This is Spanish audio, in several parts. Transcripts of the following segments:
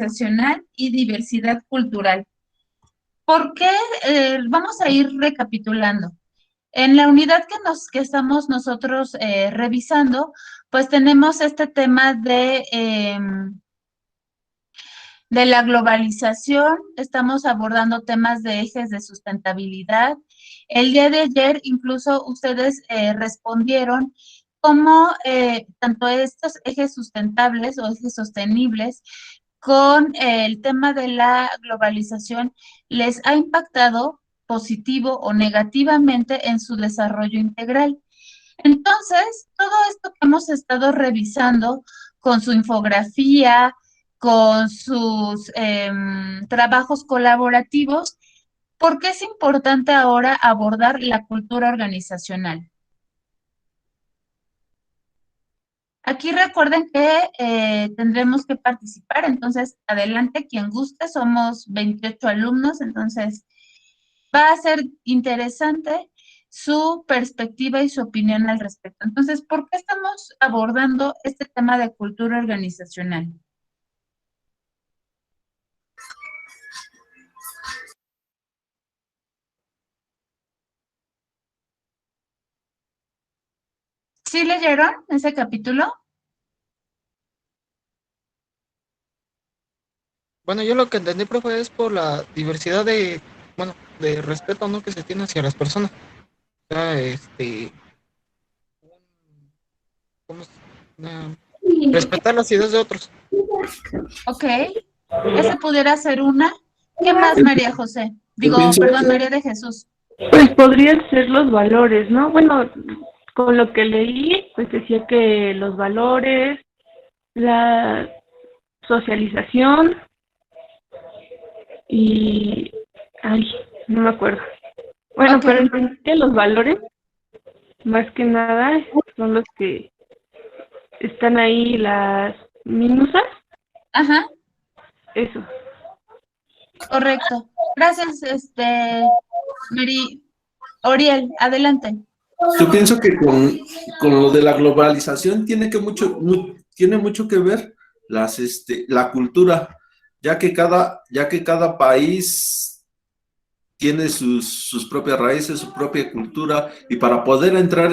organizacional y diversidad cultural. ¿Por qué? Vamos a ir recapitulando. En la unidad que estamos nosotros revisando, pues tenemos este tema de la globalización, estamos abordando temas de ejes de sustentabilidad. El día de ayer incluso ustedes respondieron cómo tanto estos ejes sustentables o ejes sostenibles con el tema de la globalización les ha impactado positivo o negativamente en su desarrollo integral. Entonces, todo esto que hemos estado revisando con su infografía, con sus trabajos colaborativos, ¿por qué es importante ahora abordar la cultura organizacional? Aquí recuerden que tendremos que participar, entonces adelante quien guste, somos 28 alumnos, entonces va a ser interesante su perspectiva y su opinión al respecto. Entonces, ¿por qué estamos abordando este tema de cultura organizacional? ¿Sí leyeron ese capítulo? Bueno, yo lo que entendí, profe, es por la diversidad de, bueno, de respeto, ¿no? Que se tiene hacia las personas. O sea, ¿cómo respetar las ideas de otros. Ok, esa pudiera ser una. ¿Qué más, María José? Yo Digo, pienso perdón, que María de Jesús. Pues podrían ser los valores, ¿no? Bueno, con lo que leí, pues decía que los valores, la socialización y... Ay, no me acuerdo. Bueno, Ok, pero entendí que los valores, más que nada, son los que están ahí, las minusas, ajá, eso. correcto. Gracias, Mary. Oriel, adelante. Yo pienso que con lo de la globalización tiene mucho que ver la cultura, ya que cada país tiene sus propias raíces, su propia cultura, y para poder entrar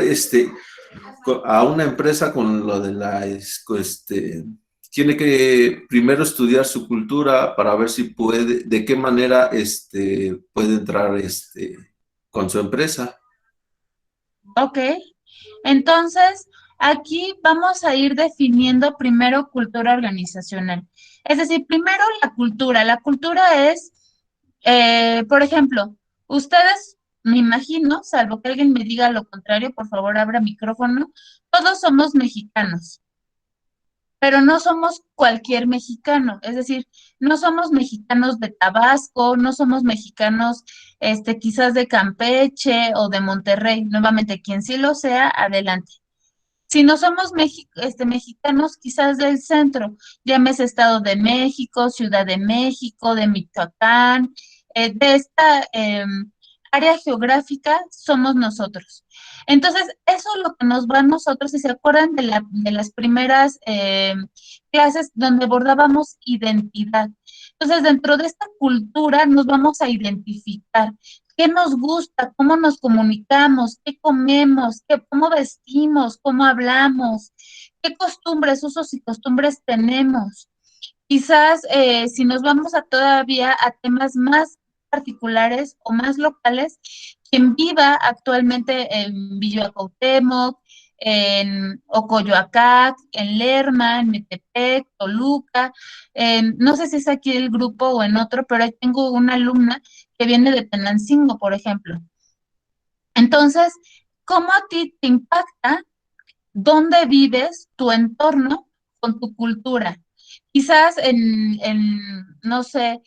a una empresa con lo de tiene que primero estudiar su cultura para ver si puede, de qué manera puede entrar con su empresa. Ok, entonces aquí vamos a ir definiendo primero cultura organizacional. Es decir, primero la cultura. La cultura es, por ejemplo, ustedes, me imagino, salvo que alguien me diga lo contrario, por favor, abra micrófono, todos somos mexicanos, pero no somos cualquier mexicano, es decir, no somos mexicanos de Tabasco, no somos mexicanos, quizás de Campeche o de Monterrey, nuevamente, quien sí lo sea, adelante. Si no somos mexicanos, quizás del centro, llámese Estado de México, Ciudad de México, de Michoacán, de esta área geográfica somos nosotros. Entonces, eso es lo que nos va a nosotros, si se acuerdan de las primeras clases donde abordábamos identidad. Entonces, dentro de esta cultura nos vamos a identificar qué nos gusta, cómo nos comunicamos, qué comemos, cómo vestimos, cómo hablamos, qué costumbres, usos y costumbres tenemos. Quizás si nos vamos a todavía a temas más particulares o más locales, quien viva actualmente en Villa Cuauhtémoc, en Ocoyoacac, en Lerma, en Metepec, Toluca, no sé si es aquí el grupo o en otro, pero ahí tengo una alumna que viene de Tenancingo, por ejemplo. Entonces, ¿cómo a ti te impacta dónde vives, tu entorno con tu cultura? Quizás no sé,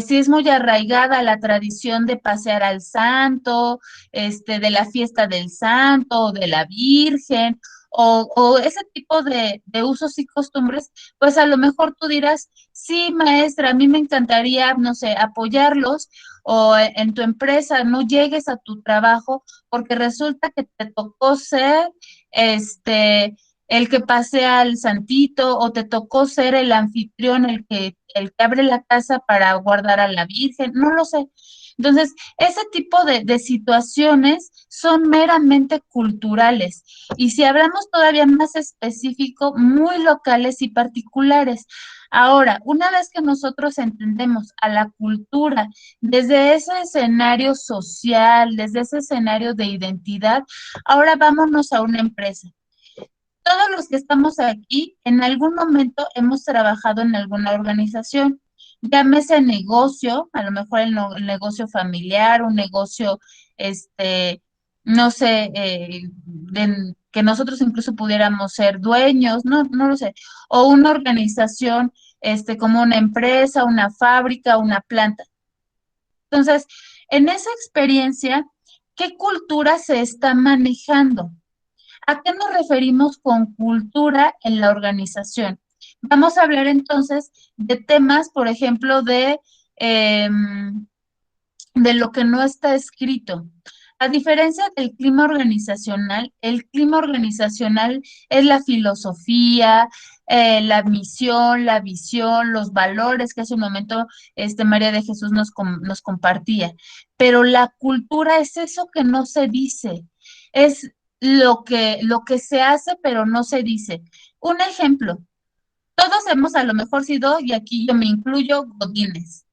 si es muy arraigada la tradición de pasear al santo, de la fiesta del santo, o de la Virgen, o ese tipo de usos y costumbres, pues a lo mejor tú dirás, sí, maestra, a mí me encantaría, no sé, apoyarlos, o en tu empresa no llegues a tu trabajo porque resulta que te tocó ser, este, el que pasea al santito o te tocó ser el anfitrión, el que el que abre la casa para guardar a la Virgen, no lo sé. Entonces, ese tipo de situaciones son meramente culturales. Y si hablamos todavía más específico, muy locales y particulares. Ahora, una vez que nosotros entendemos a la cultura desde ese escenario social, desde ese escenario de identidad, ahora vámonos a una empresa. Todos los que estamos aquí, en algún momento hemos trabajado en alguna organización, llámese negocio, a lo mejor el negocio familiar, un negocio, no sé, que nosotros incluso pudiéramos ser dueños, no lo sé, o una organización, como una empresa, una fábrica, una planta. Entonces, en esa experiencia, ¿qué cultura se está manejando? ¿A qué nos referimos con cultura en la organización? Vamos a hablar entonces de temas, por ejemplo, de lo que no está escrito. A diferencia del clima organizacional, el clima organizacional es la filosofía, la misión, la visión, los valores que hace un momento María de Jesús nos compartía. Pero la cultura es eso que no se dice, es lo que se hace, pero no se dice. Un ejemplo, todos hemos a lo mejor sido, y aquí yo me incluyo, godines.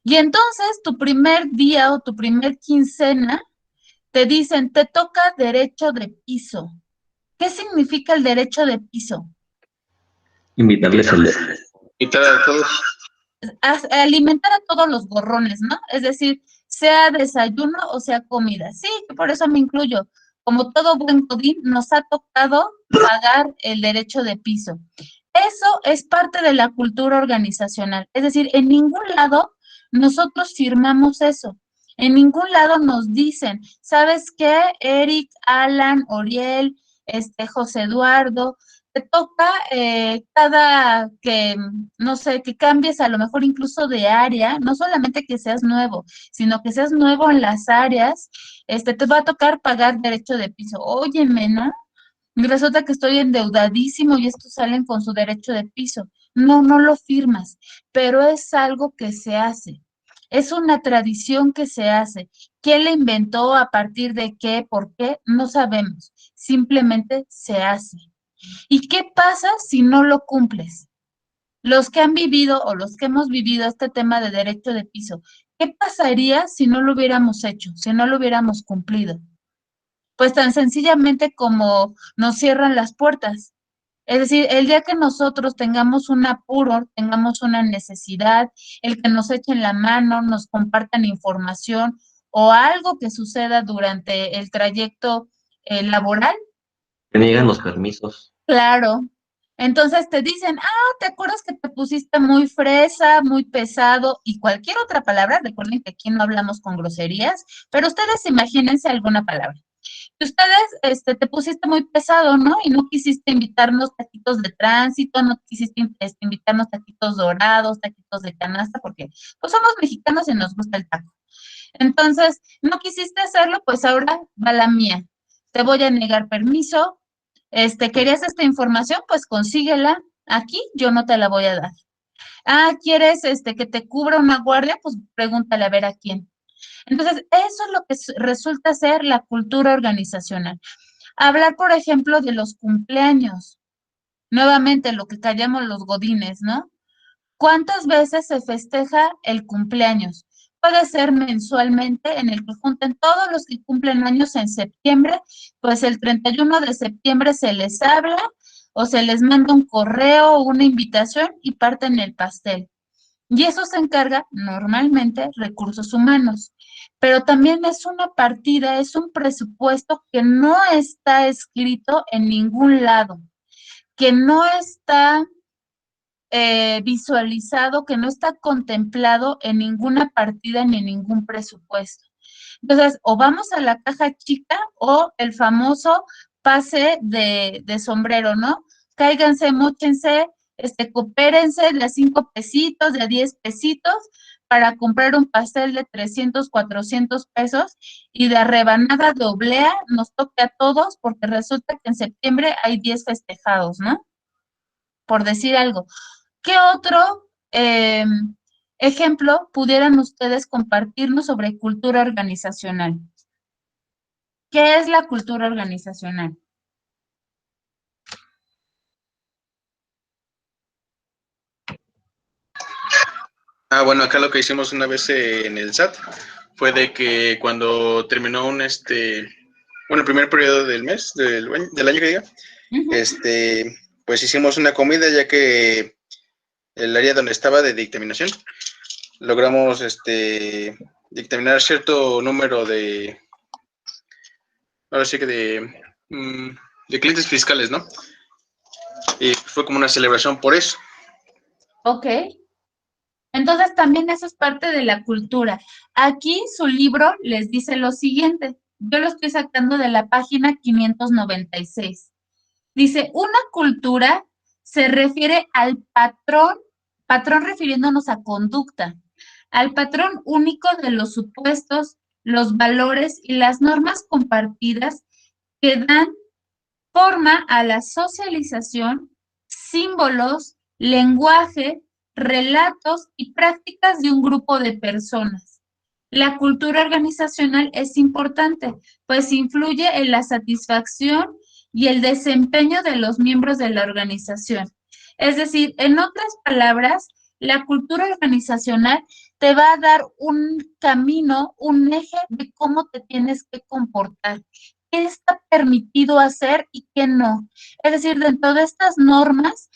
Y entonces tu primer día o tu primer quincena te dicen, te toca derecho de piso. ¿Qué significa el derecho de piso? Invitarles el... Invitar a todos. Alimentar a todos los gorrones, ¿no? Es decir, sea desayuno o sea comida. Sí, por eso me incluyo. Como todo buen godín, nos ha tocado pagar el derecho de piso. Eso es parte de la cultura organizacional. Es decir, en ningún lado nosotros firmamos eso. En ningún lado nos dicen, ¿sabes qué? Eric, Alan, Oriel, José Eduardo, te toca cada que, no sé, que cambies a lo mejor incluso de área, no solamente que seas nuevo, sino que seas nuevo en las áreas, te va a tocar pagar derecho de piso. Óyeme, ¿no? Y resulta que estoy endeudadísimo y estos salen con su derecho de piso. No, no lo firmas, pero es algo que se hace. Es una tradición que se hace. ¿Quién la inventó? ¿A partir de qué? ¿Por qué? No sabemos. Simplemente se hace. ¿Y qué pasa si no lo cumples? Los que han vivido o los que hemos vivido este tema de derecho de piso, ¿qué pasaría si no lo hubiéramos hecho, si no lo hubiéramos cumplido? Pues tan sencillamente como nos cierran las puertas. Es decir, el día que nosotros tengamos un apuro, tengamos una necesidad, el que nos echen la mano, nos compartan información o algo que suceda durante el trayecto laboral, Te niegan los permisos. claro. Entonces te dicen, ¿te acuerdas que te pusiste muy fresa, muy pesado y cualquier otra palabra? Recuerden que aquí no hablamos con groserías, pero ustedes imagínense alguna palabra. Y ustedes te pusiste muy pesado, ¿no? Y no quisiste invitarnos taquitos de tránsito, no quisiste invitarnos taquitos dorados, taquitos de canasta, porque pues somos mexicanos y nos gusta el taco. Entonces, no quisiste hacerlo, pues ahora va la mía. Te voy a negar permiso. ¿Querías esta información? Pues consíguela. Aquí yo no te la voy a dar. ¿Quieres que te cubra una guardia? Pues pregúntale a ver a quién. Entonces, eso es lo que resulta ser la cultura organizacional. Hablar, por ejemplo, de los cumpleaños. Nuevamente, lo que callamos los godines, ¿no? ¿Cuántas veces se festeja el cumpleaños? Puede ser mensualmente, en el que junten todos los que cumplen años en septiembre, pues el 31 de septiembre se les habla o se les manda un correo o una invitación y parten el pastel. Y eso se encarga normalmente recursos humanos. Pero también es una partida, es un presupuesto que no está escrito en ningún lado, que no está visualizado, que no está contemplado en ninguna partida ni en ningún presupuesto. Entonces, o vamos a la caja chica o el famoso pase de sombrero, ¿no? Cáiganse, móchense, coopérense de a 5 pesitos, de a 10 pesitos para comprar un pastel de 300, 400 pesos y de rebanada de oblea nos toque a todos porque resulta que en septiembre hay 10 festejados, ¿no? Por decir algo. ¿Qué otro eh, ejemplo, pudieran ustedes compartirnos sobre cultura organizacional. ¿Qué es la cultura organizacional? Bueno, acá lo que hicimos una vez en el SAT fue de que cuando terminó el primer periodo del mes, del año que diga, pues hicimos una comida, ya que el área donde estaba de dictaminación, logramos dictaminar cierto número ahora sí que de clientes fiscales, ¿no? Y fue como una celebración por eso. Ok. Entonces también eso es parte de la cultura. Aquí su libro les dice lo siguiente. Yo lo estoy sacando de la página 596. Dice, una cultura se refiere al patrón refiriéndonos a conducta, al patrón único de los supuestos, los valores y las normas compartidas que dan forma a la socialización, símbolos, lenguaje, relatos y prácticas de un grupo de personas. La cultura organizacional es importante, pues influye en la satisfacción y el desempeño de los miembros de la organización. Es decir, en otras palabras, la cultura organizacional te va a dar un camino, un eje de cómo te tienes que comportar, qué está permitido hacer y qué no. Es decir, dentro de estas normas,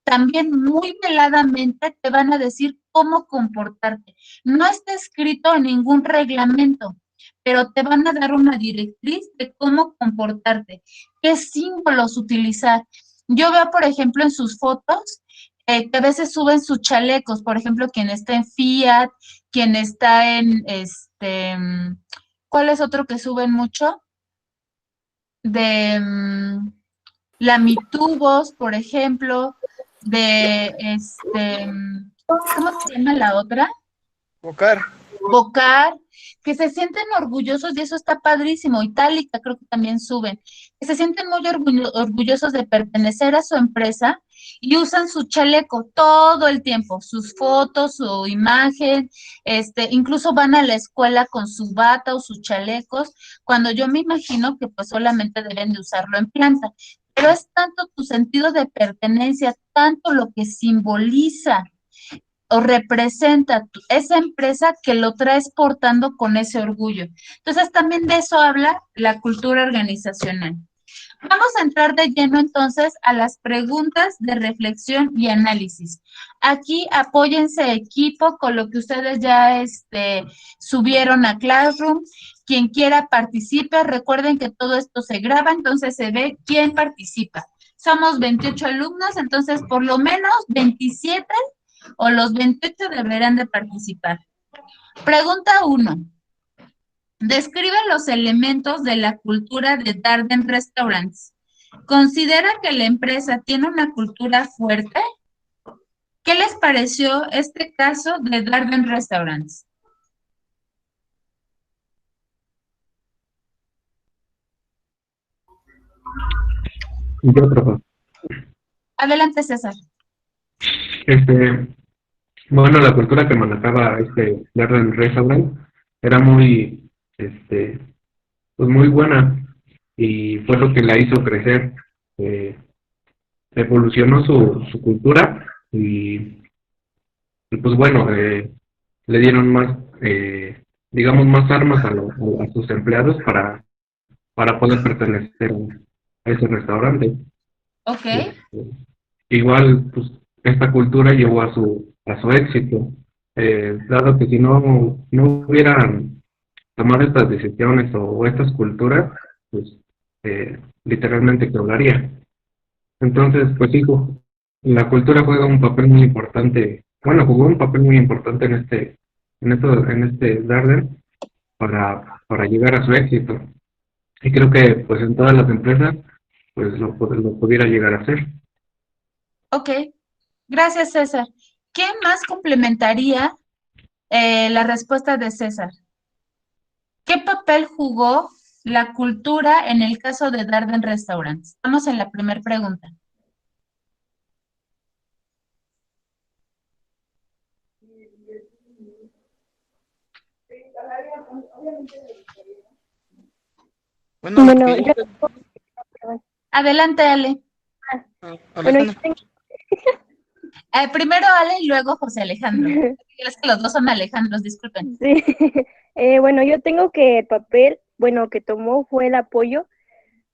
también muy veladamente te van a decir cómo comportarte. No está escrito en ningún reglamento, pero te van a dar una directriz de cómo comportarte, qué símbolos utilizar. Yo veo, por ejemplo, en sus fotos, que a veces suben sus chalecos, por ejemplo, quien está en Fiat, quien está en, ¿cuál es otro que suben mucho? De la Mitubos, por ejemplo, de ¿cómo se llama la otra? Bocar. Bocar, que se sienten orgullosos y eso está padrísimo. Itálica creo que también suben, que se sienten muy orgullosos de pertenecer a su empresa y usan su chaleco todo el tiempo, sus fotos, su imagen, incluso van a la escuela con su bata o sus chalecos, cuando yo me imagino que pues solamente deben de usarlo en planta. Pero es tanto tu sentido de pertenencia, tanto lo que simboliza o representa esa empresa que lo traes portando con ese orgullo. Entonces, también de eso habla la cultura organizacional. Vamos a entrar de lleno entonces a las preguntas de reflexión y análisis. Aquí apóyense equipo con lo que ustedes ya subieron a Classroom. Quien quiera participe, recuerden que todo esto se graba, entonces se ve quién participa. Somos 28 alumnos, entonces por lo menos 27 o los 28 deberán de participar. Pregunta 1. Describe los elementos de la cultura de Darden Restaurants. ¿Considera que la empresa tiene una cultura fuerte? ¿Qué les pareció este caso de Darden Restaurants? Yo, profe. Adelante, César. Bueno, la cultura que manejaba Darden Restaurant era muy, pues muy buena y fue lo que la hizo crecer. Evolucionó su cultura y pues bueno, le dieron más, digamos, más armas a sus empleados para poder pertenecer a ese restaurante. Ok. Igual, pues, esta cultura llevó a su éxito, dado que si no hubieran tomado estas decisiones o estas culturas, pues literalmente quebraría. Entonces, pues hijo, la cultura juega un papel muy importante, bueno, jugó un papel muy importante en este Darden para llegar a su éxito. Y creo que pues en todas las empresas pues lo pudiera llegar a hacer. Ok. Gracias, César. ¿Quién más complementaría la respuesta de César? ¿Qué papel jugó la cultura en el caso de Darden Restaurants? Estamos en la primera pregunta. Bueno, Bueno, que Adelante, Ale. bueno, yo Alejandra. tengo, Primero Ale y luego José Alejandro. Es que los dos son Alejandros, disculpen. sí, bueno, yo tengo que el papel, bueno, que tomó fue el apoyo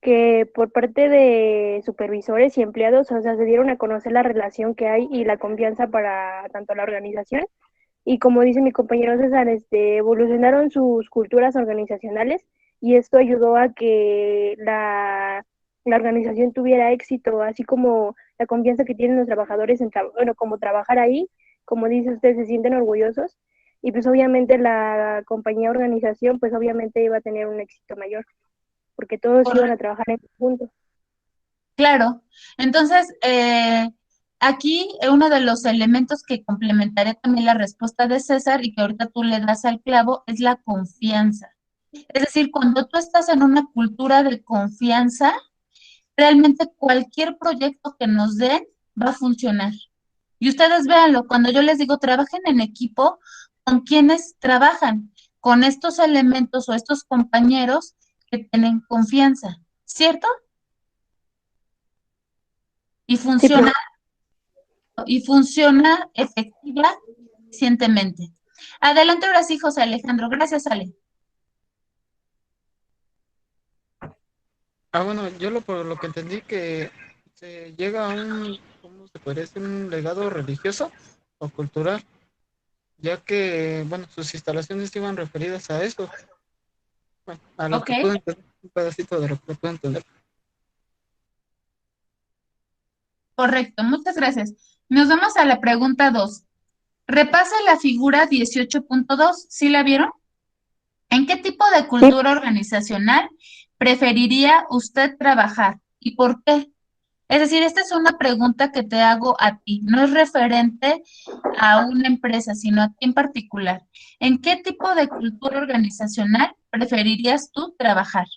que por parte de supervisores y empleados, o sea, se dieron a conocer la relación que hay y la confianza para tanto la organización y como dice mi compañero César, evolucionaron sus culturas organizacionales y esto ayudó a que la organización tuviera éxito, así como la confianza que tienen los trabajadores en bueno, como trabajar ahí, como dice usted, se sienten orgullosos y pues obviamente la compañía organización pues obviamente iba a tener un éxito mayor porque todos iban a trabajar en conjunto. Claro. Entonces, aquí uno de los elementos que complementaré también la respuesta de César y que ahorita tú le das al clavo es la confianza. Es decir, cuando tú estás en una cultura de confianza, realmente cualquier proyecto que nos den va a funcionar. Y ustedes véanlo, cuando yo les digo trabajen en equipo, ¿con quiénes trabajan? Con estos elementos o estos compañeros que tienen confianza, ¿cierto? Y Sí, pues, funciona efectiva, eficientemente. Adelante ahora sí, José Alejandro. Gracias, Ale. Bueno, por lo que entendí que se llega a ¿cómo se puede decir? Un legado religioso o cultural, ya que, bueno, sus instalaciones iban referidas a eso. Bueno, a lo Ok, que puedo entender, un pedacito de lo que puedo entender. correcto. Muchas gracias. Nos vamos a la pregunta 2. Repasa la figura 18.2. ¿Sí la vieron? ¿En qué tipo de sí, cultura organizacional preferiría usted trabajar y por qué? Es decir, esta es una pregunta que te hago a ti, no es referente a una empresa, sino a ti en particular. ¿En qué tipo de cultura organizacional preferirías tú trabajar?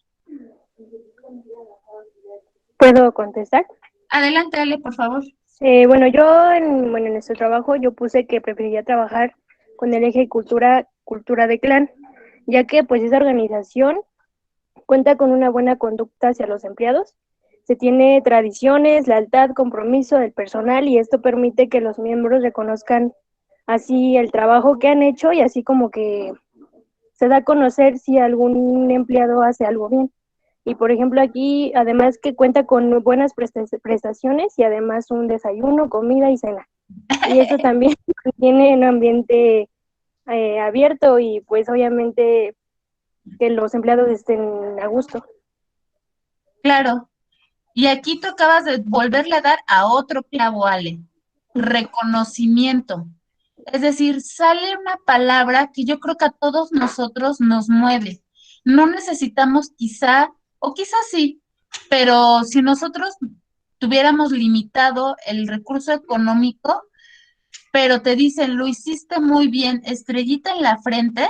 ¿puedo contestar? Adelante, Ale, por favor. Bueno, bueno, en nuestro trabajo yo puse que preferiría trabajar con el eje cultura de clan, ya que pues esa organización cuenta con una buena conducta hacia los empleados, se tiene tradiciones, lealtad, compromiso del personal y esto permite que los miembros reconozcan así el trabajo que han hecho y así como que se da a conocer si algún empleado hace algo bien. Y por ejemplo aquí, además que cuenta con buenas prestaciones y además un desayuno, comida y cena. Y esto también tiene un ambiente abierto y pues obviamente que los empleados estén a gusto. Claro. Y aquí tú acabas de volverle a dar a otro clavo, Ale. Reconocimiento. Es decir, sale una palabra que yo creo que a todos nosotros nos mueve. No necesitamos quizá, o quizás sí, pero si nosotros tuviéramos limitado el recurso económico, pero te dicen, lo hiciste muy bien, estrellita en la frente,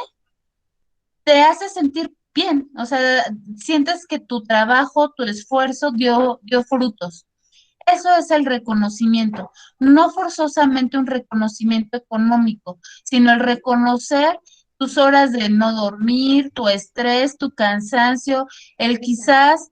te hace sentir bien. O sea, sientes que tu trabajo, tu esfuerzo dio frutos. Eso es el reconocimiento, no forzosamente un reconocimiento económico, sino el reconocer tus horas de no dormir, tu estrés, tu cansancio, el quizás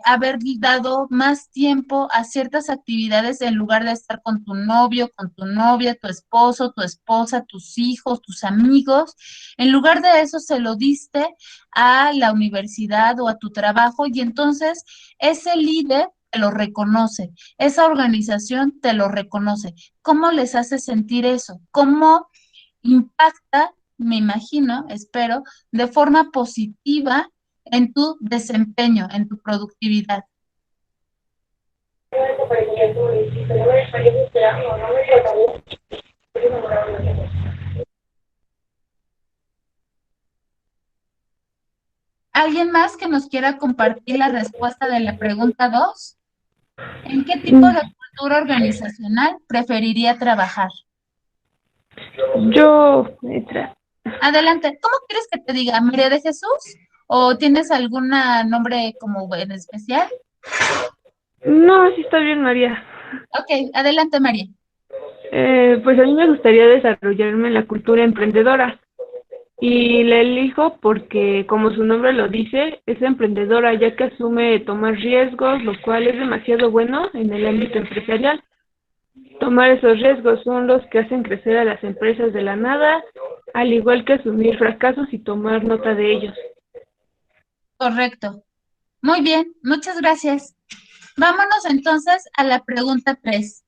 haber dado más tiempo a ciertas actividades en lugar de estar con tu novio, con tu novia, tu esposo, tu esposa, tus hijos, tus amigos. En lugar de eso se lo diste a la universidad o a tu trabajo y entonces ese líder te lo reconoce, esa organización te lo reconoce. ¿Cómo les hace sentir eso? ¿Cómo impacta, me imagino, espero, de forma positiva en tu desempeño, en tu productividad? ¿Alguien más que nos quiera compartir la respuesta de la pregunta 2? ¿En qué tipo de cultura organizacional preferiría trabajar? Yo, Adelante. ¿Cómo quieres que te diga? ¿María de Jesús? ¿O tienes algún nombre como en especial? no, sí está bien, María. Ok, adelante, María. Pues a mí me gustaría desarrollarme en la cultura emprendedora y la elijo porque, como su nombre lo dice, es emprendedora ya que asume tomar riesgos, lo cual es demasiado bueno en el ámbito empresarial. Tomar esos riesgos son los que hacen crecer a las empresas de la nada, al igual que asumir fracasos y tomar nota de ellos. Correcto. Muy bien, muchas gracias. Vámonos entonces a la pregunta 3.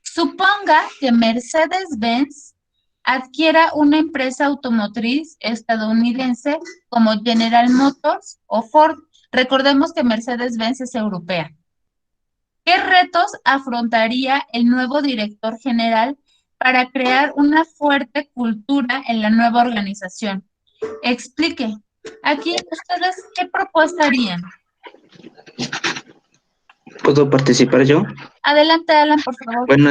Suponga que Mercedes-Benz adquiera una empresa automotriz estadounidense como General Motors o Ford. Recordemos que Mercedes-Benz es europea. ¿Qué retos afrontaría el nuevo director general para crear una fuerte cultura en la nueva organización? Explique. Aquí ustedes, ¿qué propuesta harían? ¿Puedo participar yo? Adelante, Alan, por favor. Bueno,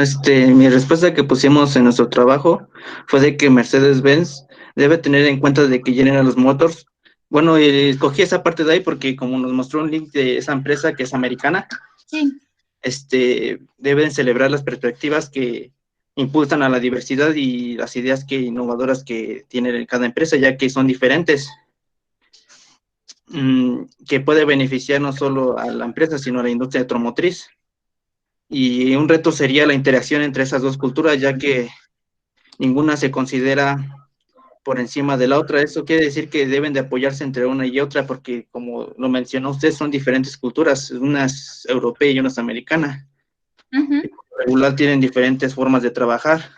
mi respuesta que pusimos en nuestro trabajo fue de que Mercedes-Benz debe tener en cuenta de que General Motors, bueno, escogí esa parte de ahí porque como nos mostró un link de esa empresa que es americana, Sí. Deben celebrar las perspectivas que impulsan a la diversidad y las ideas innovadoras que tiene cada empresa, ya que son diferentes, que puede beneficiar no solo a la empresa, sino a la industria automotriz. Y un reto sería la interacción entre esas dos culturas, ya que ninguna se considera por encima de la otra. Eso quiere decir que deben de apoyarse entre una y otra, porque como lo mencionó usted, son diferentes culturas, una es europea y una es americana. Regular tienen diferentes formas de trabajar.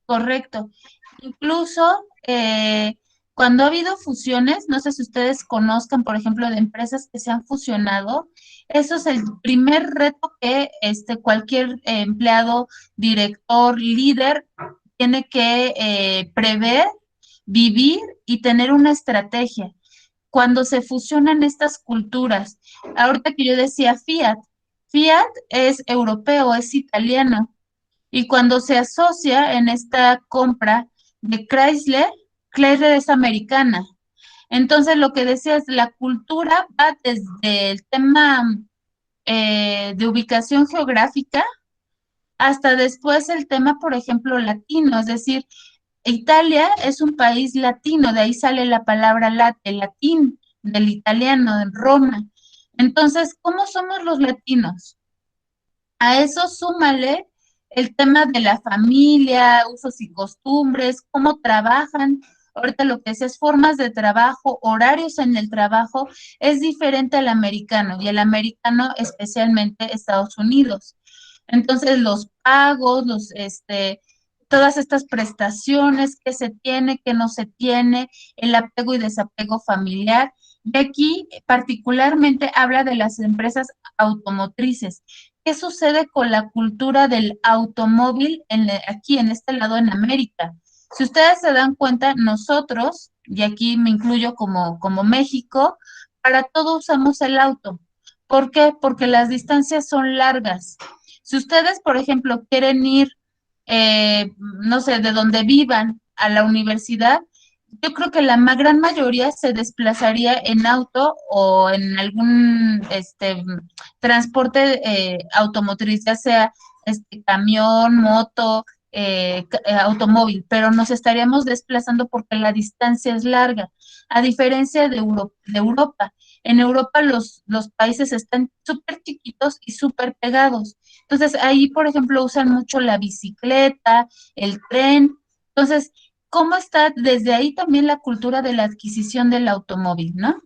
Correcto. Incluso cuando ha habido fusiones, no sé si ustedes conozcan, por ejemplo, de empresas que se han fusionado, eso es el primer reto que cualquier empleado, director, líder tiene que prever, vivir y tener una estrategia. Cuando se fusionan estas culturas, ahorita que yo decía Fiat es europeo, es italiano, y cuando se asocia en esta compra de Chrysler es americana. Entonces, lo que decía es la cultura va desde el tema de ubicación geográfica hasta después el tema, por ejemplo, latino, es decir, Italia es un país latino, de ahí sale la palabra latín, del italiano, en Roma. Entonces, ¿cómo somos los latinos? A eso súmale el tema de la familia, usos y costumbres, cómo trabajan. Ahorita lo que es formas de trabajo, horarios en el trabajo, es diferente al americano y el americano especialmente Estados Unidos. Entonces, los pagos, todas estas prestaciones que se tiene, que no se tiene, el apego y desapego familiar. Y aquí particularmente habla de las empresas automotrices. ¿Qué sucede con la cultura del automóvil aquí en este lado en América? Si ustedes se dan cuenta, nosotros, y aquí me incluyo como México, para todo usamos el auto. ¿Por qué? Porque las distancias son largas. Si ustedes, por ejemplo, quieren ir, no sé, de donde vivan a la universidad, yo creo que la gran mayoría se desplazaría en auto o en algún transporte automotriz, ya sea camión, moto, automóvil, pero nos estaríamos desplazando porque la distancia es larga, a diferencia de Europa. En Europa los países están súper chiquitos y súper pegados. Entonces ahí, por ejemplo, usan mucho la bicicleta, el tren. Entonces, ¿cómo está desde ahí también la cultura de la adquisición del automóvil, no?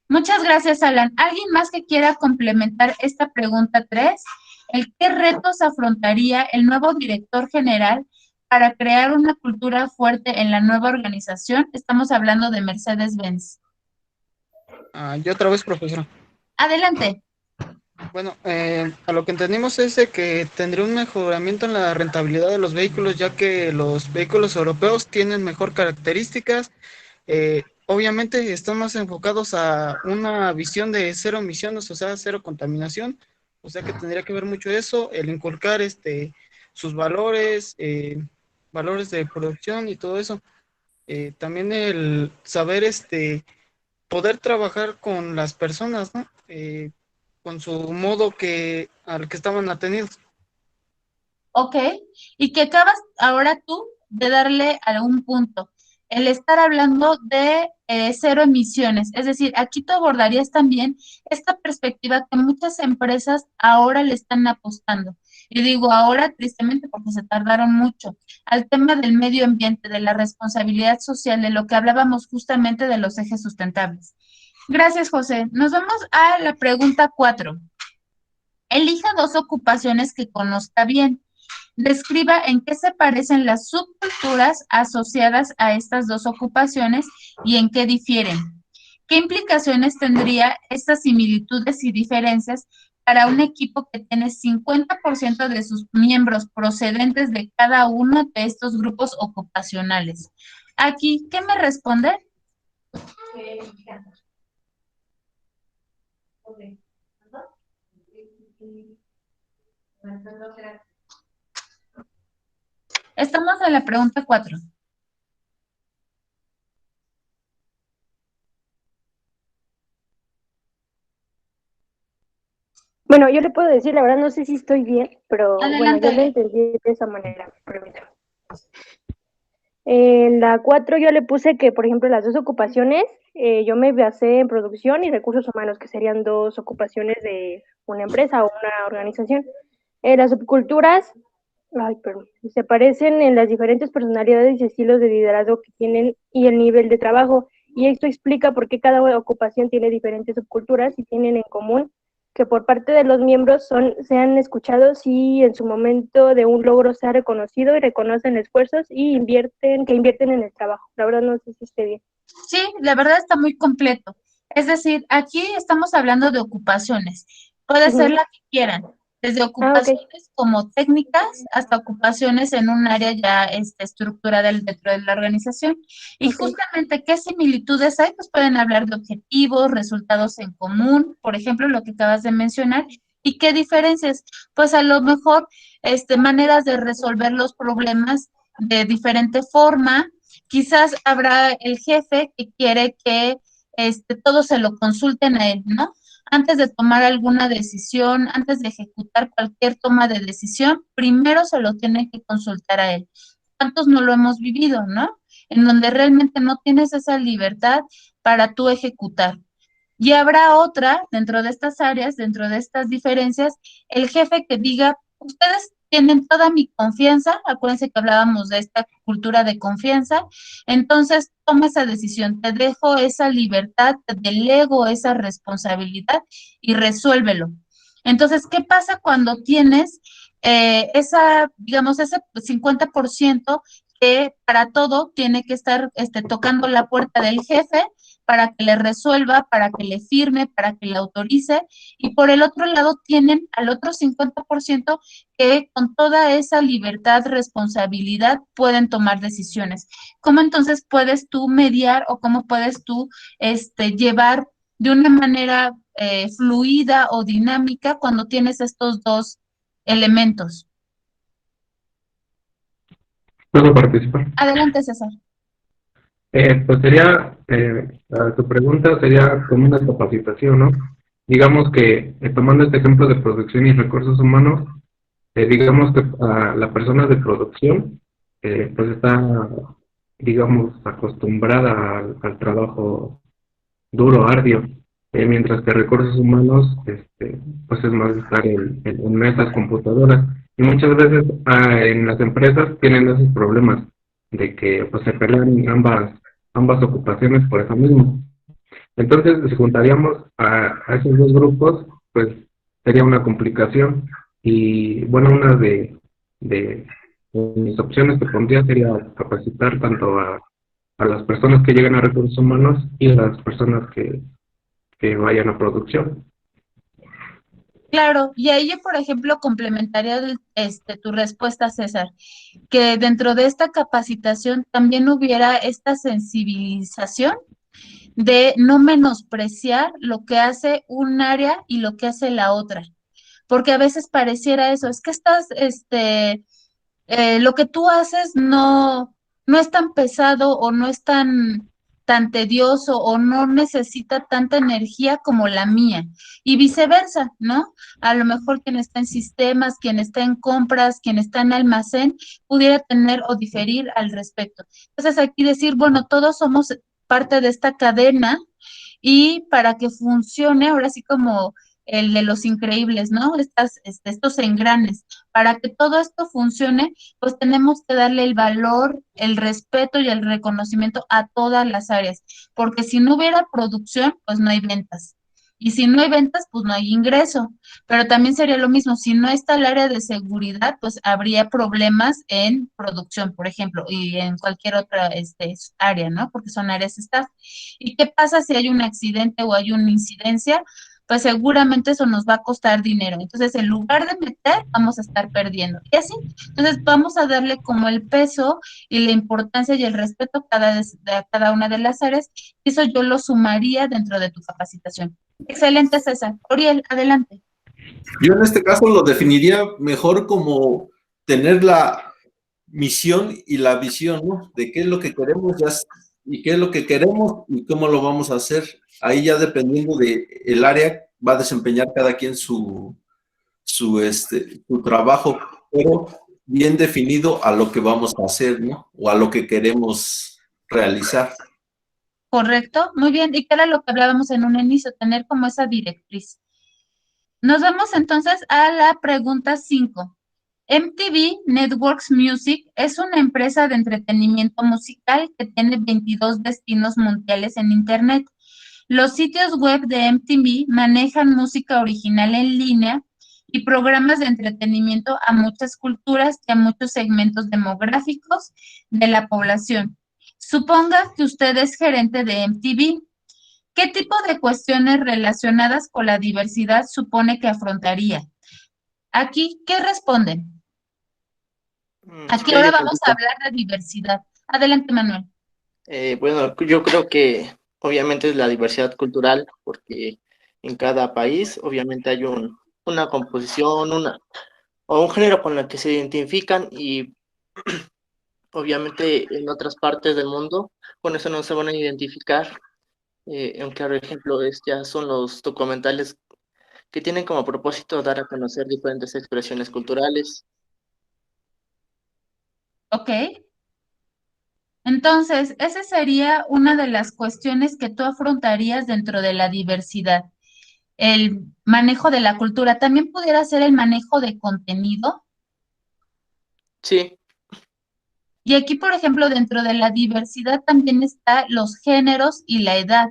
Muchas gracias, Alan. ¿Alguien más que quiera complementar esta pregunta 3? ¿Qué retos afrontaría el nuevo director general para crear una cultura fuerte en la nueva organización? Estamos hablando de Mercedes-Benz. Yo otra vez, profesora. Adelante. Bueno, a lo que entendimos es de que tendría un mejoramiento en la rentabilidad de los vehículos, ya que los vehículos europeos tienen mejor características. Obviamente están más enfocados a una visión de cero emisiones, o sea, cero contaminación. O sea que tendría que ver mucho eso, el inculcar sus valores, valores de producción y todo eso. También el saber poder trabajar con las personas, ¿no? Con su modo al que estaban atendidos. ¿ok? Y que acabas ahora tú de darle algún punto. El estar hablando de cero emisiones, es decir, aquí tú abordarías también esta perspectiva que muchas empresas ahora le están apostando. Y digo ahora tristemente porque se tardaron mucho, al tema del medio ambiente, de la responsabilidad social, de lo que hablábamos justamente de los ejes sustentables. Gracias, José. Nos vamos a la pregunta 4. Elija dos ocupaciones que conozca bien. Describa en qué se parecen las subculturas asociadas a estas dos ocupaciones y en qué difieren. ¿Qué implicaciones tendría estas similitudes y diferencias para un equipo que tiene 50% de sus miembros procedentes de cada uno de estos grupos ocupacionales? Aquí, ¿qué me responde? Estamos en la pregunta 4. Bueno, yo le puedo decir, la verdad no sé si estoy bien, pero bueno, yo lo Adelante. entendí de esa manera. Permítame. En la 4 yo le puse que, por ejemplo, las dos ocupaciones, yo me basé en producción y recursos humanos, que serían dos ocupaciones de una empresa o una organización. Las subculturas, se parecen en las diferentes personalidades y estilos de liderazgo que tienen y el nivel de trabajo. Y esto explica por qué cada ocupación tiene diferentes subculturas y tienen en común que por parte de los miembros sean escuchados y en su momento de un logro sea reconocido y reconocen esfuerzos y invierten en el trabajo. La verdad no sé si esté bien. Sí, la verdad está muy completo. Es decir, aquí estamos hablando de ocupaciones. Puede ser la que quieran, desde ocupaciones como técnicas hasta ocupaciones en un área ya estructurada dentro de la organización. Y justamente, ¿qué similitudes hay? Pues pueden hablar de objetivos, resultados en común, por ejemplo, lo que acabas de mencionar. ¿Y qué diferencias? Pues a lo mejor maneras de resolver los problemas de diferente forma. Quizás habrá el jefe que quiere que todos se lo consulten a él, ¿no? Antes de tomar alguna decisión, antes de ejecutar cualquier toma de decisión, primero se lo tiene que consultar a él. ¿Cuántos no lo hemos vivido, no? En donde realmente no tienes esa libertad para tú ejecutar. Y habrá otra, dentro de estas áreas, dentro de estas diferencias, el jefe que diga, ustedes tienen toda mi confianza, acuérdense que hablábamos de esta cultura de confianza, entonces toma esa decisión, te dejo esa libertad, te delego esa responsabilidad y resuélvelo. Entonces, ¿qué pasa cuando tienes digamos, ese 50% que para todo tiene que estar tocando la puerta del jefe para que le resuelva, para que le firme, para que le autorice, y por el otro lado tienen al otro 50% que con toda esa libertad, responsabilidad pueden tomar decisiones? ¿Cómo entonces puedes tú mediar o cómo puedes tú llevar de una manera fluida o dinámica cuando tienes estos dos elementos? ¿Puedo participar? Adelante, César. Pues sería, tu pregunta sería como una capacitación, ¿no? Digamos que, tomando este ejemplo de producción y recursos humanos, digamos que la persona de producción, pues está, digamos, acostumbrada al trabajo duro, arduo, mientras que recursos humanos, pues es más estar en esas computadoras. Y muchas veces en las empresas tienen esos problemas de que pues se pelean ambas ocupaciones por eso mismo. Entonces, si juntaríamos a esos dos grupos, pues sería una complicación. Y bueno, una de mis opciones que pondría sería capacitar tanto a las personas que llegan a recursos humanos y a las personas que vayan a producción. Claro, y ahí yo, por ejemplo, complementaría tu respuesta, César, que dentro de esta capacitación también hubiera esta sensibilización de no menospreciar lo que hace un área y lo que hace la otra, porque a veces pareciera eso, es que lo que tú haces no es tan pesado o no es tan tan tedioso o no necesita tanta energía como la mía. Y viceversa, ¿no? A lo mejor quien está en sistemas, quien está en compras, quien está en almacén, pudiera tener o diferir al respecto. Entonces aquí decir, bueno, todos somos parte de esta cadena y para que funcione, ahora sí como el de los increíbles, ¿no? Estos engranes. Para que todo esto funcione, pues tenemos que darle el valor, el respeto y el reconocimiento a todas las áreas, porque si no hubiera producción, pues no hay ventas. Y si no hay ventas, pues no hay ingreso. Pero también sería lo mismo, si no está el área de seguridad, pues habría problemas en producción, por ejemplo, y en cualquier otra área, ¿no? Porque son áreas staff. ¿Y qué pasa si hay un accidente o hay una incidencia? Pues seguramente eso nos va a costar dinero. Entonces, en lugar de meter, vamos a estar perdiendo. Y así, entonces vamos a darle como el peso y la importancia y el respeto a cada una de las áreas. Eso yo lo sumaría dentro de tu capacitación. Excelente, César. Oriel, adelante. Yo en este caso lo definiría mejor como tener la misión y la visión, ¿no? De qué es lo que queremos y qué es lo que queremos y cómo lo vamos a hacer. Ahí ya dependiendo de el área va a desempeñar cada quien su trabajo, pero bien definido a lo que vamos a hacer, ¿no? O a lo que queremos realizar. Correcto, muy bien. Y que era lo que hablábamos en un inicio, tener como esa directriz. Nos vamos entonces a la pregunta 5. MTV Networks Music es una empresa de entretenimiento musical que tiene 22 destinos mundiales en Internet. Los sitios web de MTV manejan música original en línea y programas de entretenimiento a muchas culturas y a muchos segmentos demográficos de la población. Suponga que usted es gerente de MTV. ¿Qué tipo de cuestiones relacionadas con la diversidad supone que afrontaría? Aquí, ¿qué responden? Si Aquí quieres ahora yo vamos a contesto. hablar de diversidad. Adelante, Manuel. Bueno, yo creo que obviamente es la diversidad cultural, porque en cada país obviamente hay una composición, o un género con el que se identifican y obviamente en otras partes del mundo con eso no se van a identificar. Un claro ejemplo ya son los documentales que tienen como propósito dar a conocer diferentes expresiones culturales. Ok. Entonces, esa sería una de las cuestiones que tú afrontarías dentro de la diversidad. El manejo de la cultura. ¿También pudiera ser el manejo de contenido? Sí, Y aquí, por ejemplo, dentro de la diversidad también está los géneros y la edad.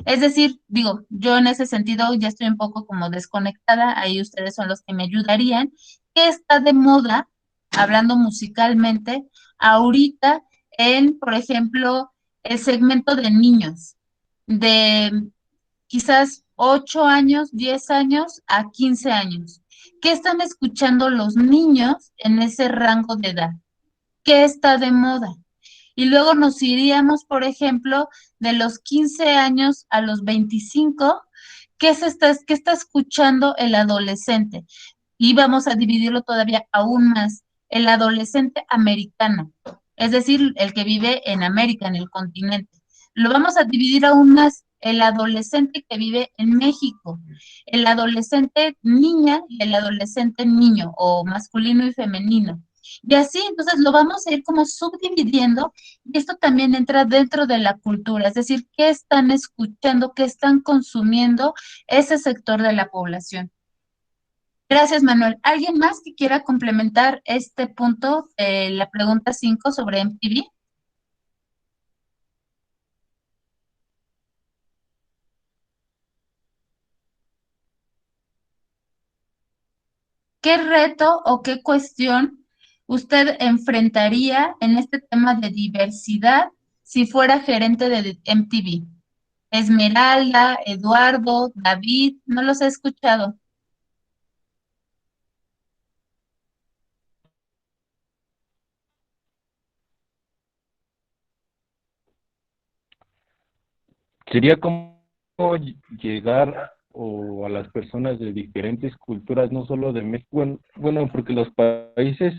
Es decir, digo, yo en ese sentido ya estoy un poco como desconectada, ahí ustedes son los que me ayudarían. ¿Qué está de moda, hablando musicalmente, ahorita en, por ejemplo, el segmento de niños, de quizás 8 años, 10 años a 15 años? ¿Qué están escuchando los niños en ese rango de edad? ¿Qué está de moda? Y luego nos iríamos, por ejemplo, de los 15 años a los 25, qué está escuchando el adolescente? Y vamos a dividirlo todavía aún más, el adolescente americano, es decir, el que vive en América, en el continente. Lo vamos a dividir aún más, el adolescente que vive en México, el adolescente niña y el adolescente niño, o masculino y femenino. Y así, entonces lo vamos a ir como subdividiendo y esto también entra dentro de la cultura, es decir, qué están escuchando, qué están consumiendo ese sector de la población. Gracias, Manuel. ¿Alguien más que quiera complementar este punto de la pregunta 5 sobre MTV? ¿Qué reto o qué cuestión usted enfrentaría en este tema de diversidad si fuera gerente de MTV? Esmeralda, Eduardo, David, no los he escuchado. Sería como llegar o a las personas de diferentes culturas, no solo de México, bueno, porque los países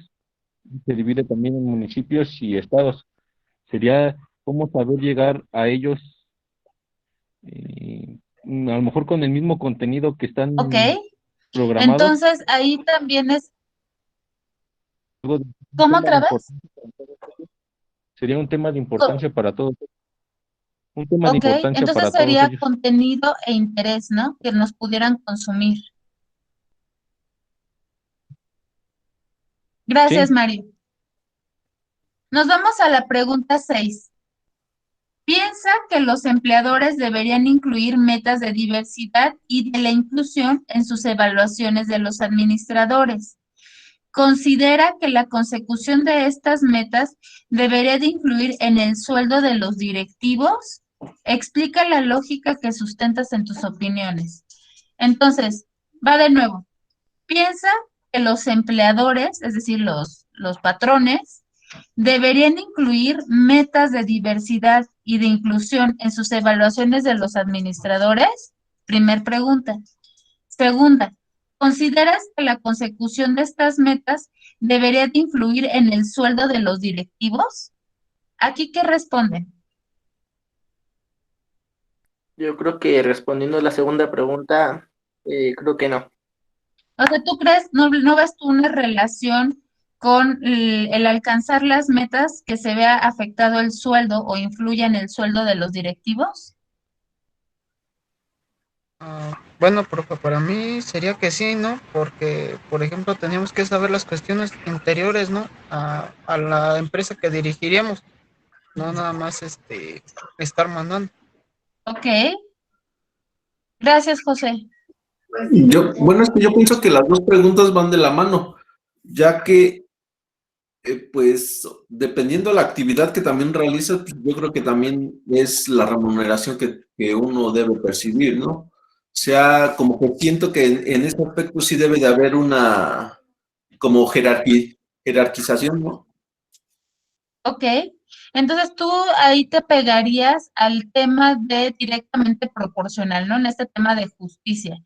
se dividen también en municipios y estados. Sería cómo saber llegar a ellos, a lo mejor con el mismo contenido que están ¿Ok? programados. Entonces, ahí también es, Algo de- un ¿cómo tema de otra vez? importancia para todos. Sería un tema de Co- importancia para todos. Un tema de Ok, importancia entonces para todos sería ellos. contenido e interés, ¿no? Que nos pudieran consumir. Gracias, Sí, Mario. Nos vamos a la pregunta 6. Piensa que los empleadores deberían incluir metas de diversidad y de la inclusión en sus evaluaciones de los administradores. Considera que la consecución de estas metas debería de influir en el sueldo de los directivos. Explica la lógica que sustentas en tus opiniones. Entonces, va de nuevo. Piensa que los empleadores, es decir, los patrones, deberían incluir metas de diversidad y de inclusión en sus evaluaciones de los administradores. Primer pregunta. Segunda, ¿consideras que la consecución de estas metas debería de influir en el sueldo de los directivos? ¿Aquí qué responden? Yo creo que respondiendo a la segunda pregunta, creo que no. O sea, ¿tú crees, no ves tú una relación con el alcanzar las metas que se vea afectado el sueldo o influya en el sueldo de los directivos? Bueno, profe, para mí sería que sí, ¿no? Porque, por ejemplo, teníamos que saber las cuestiones interiores, ¿no? A la empresa que dirigiríamos, no nada más estar mandando. Ok, gracias, José. Bueno, es que yo pienso que las dos preguntas van de la mano, ya que, pues, dependiendo de la actividad que también realiza, pues, yo creo que también es la remuneración que uno debe percibir, ¿no? O sea, como que siento que en ese aspecto sí debe de haber una, como jerarquización, ¿no? Ok, entonces tú ahí te pegarías al tema de directamente proporcional, ¿no? En este tema de justicia.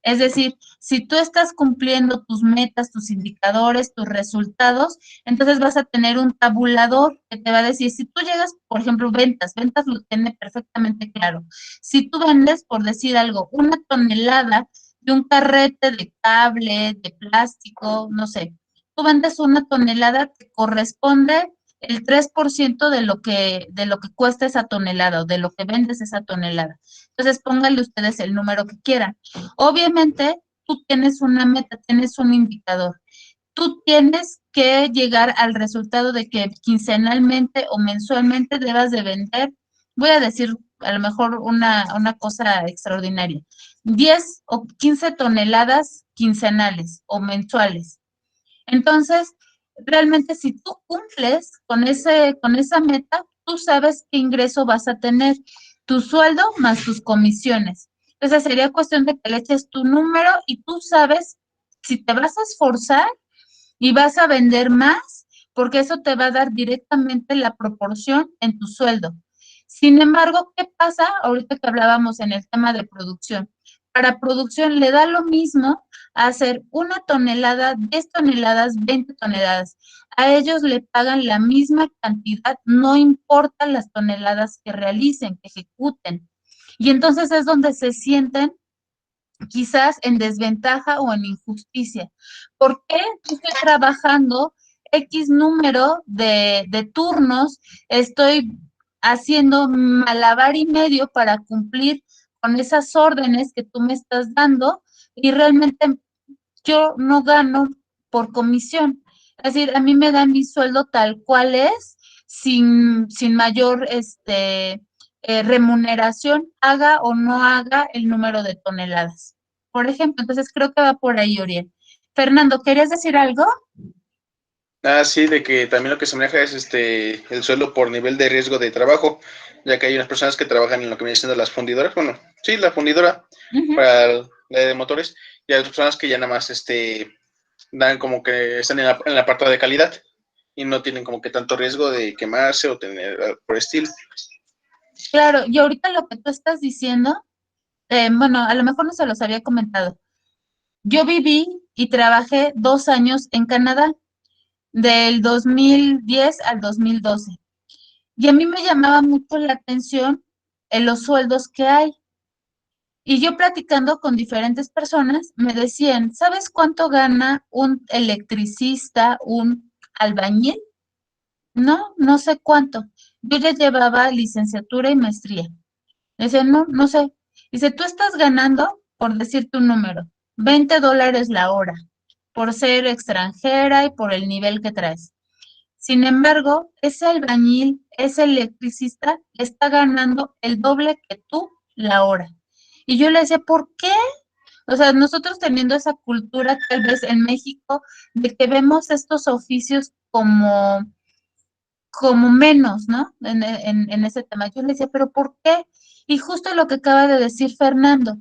Es decir, si tú estás cumpliendo tus metas, tus indicadores, tus resultados, entonces vas a tener un tabulador que te va a decir, si tú llegas, por ejemplo, ventas lo tiene perfectamente claro. Si tú vendes, por decir algo, 1 tonelada de un carrete de cable, de plástico, no sé, tú vendes 1 tonelada que corresponde el 3% de lo que cuesta esa tonelada o de lo que vendes esa tonelada. Entonces, pónganle ustedes el número que quieran. Obviamente, tú tienes una meta, tienes un indicador. Tú tienes que llegar al resultado de que quincenalmente o mensualmente debas de vender, voy a decir a lo mejor una cosa extraordinaria, 10 o 15 toneladas quincenales o mensuales. Entonces, realmente si tú cumples con esa meta, tú sabes qué ingreso vas a tener, tu sueldo más tus comisiones. Entonces, sería cuestión de que le eches tu número y tú sabes si te vas a esforzar y vas a vender más, porque eso te va a dar directamente la proporción en tu sueldo. Sin embargo, ¿qué pasa ahorita que hablábamos en el tema de producción? Para producción le da lo mismo hacer 1 tonelada, 10 toneladas, 20 toneladas. A ellos le pagan la misma cantidad, no importa las toneladas que realicen, que ejecuten. Y entonces es donde se sienten quizás en desventaja o en injusticia. ¿Por qué estoy trabajando X número de turnos? Estoy haciendo malabar y medio para cumplir con esas órdenes que tú me estás dando y realmente yo no gano por comisión. Es decir, a mí me dan mi sueldo tal cual es, sin mayor remuneración, haga o no haga el número de toneladas. Por ejemplo, entonces creo que va por ahí, Oriel. Fernando, ¿querías decir algo? Sí, de que también lo que se maneja es el sueldo por nivel de riesgo de trabajo, ya que hay unas personas que trabajan en lo que viene siendo las fundidoras, bueno, sí, la fundidora para la de motores, y hay otras personas que ya nada más dan como que están en la parte de calidad y no tienen como que tanto riesgo de quemarse o tener por estilo. Claro, y ahorita lo que tú estás diciendo, bueno, a lo mejor no se los había comentado. Yo viví y trabajé 2 años en Canadá, del 2010 al 2012. Y a mí me llamaba mucho la atención en los sueldos que hay. Y yo platicando con diferentes personas, me decían, ¿sabes cuánto gana un electricista, un albañil? No, no sé cuánto. Yo ya llevaba licenciatura y maestría. Dice, no, no sé. Dice, tú estás ganando, por decirte un número, $20 la hora, por ser extranjera y por el nivel que traes. Sin embargo, ese albañil, ese electricista, está ganando el doble que tú la hora. Y yo le decía, ¿por qué? O sea, nosotros teniendo esa cultura tal vez en México de que vemos estos oficios como menos, ¿no? En ese tema. Yo le decía, ¿pero por qué? Y justo lo que acaba de decir Fernando,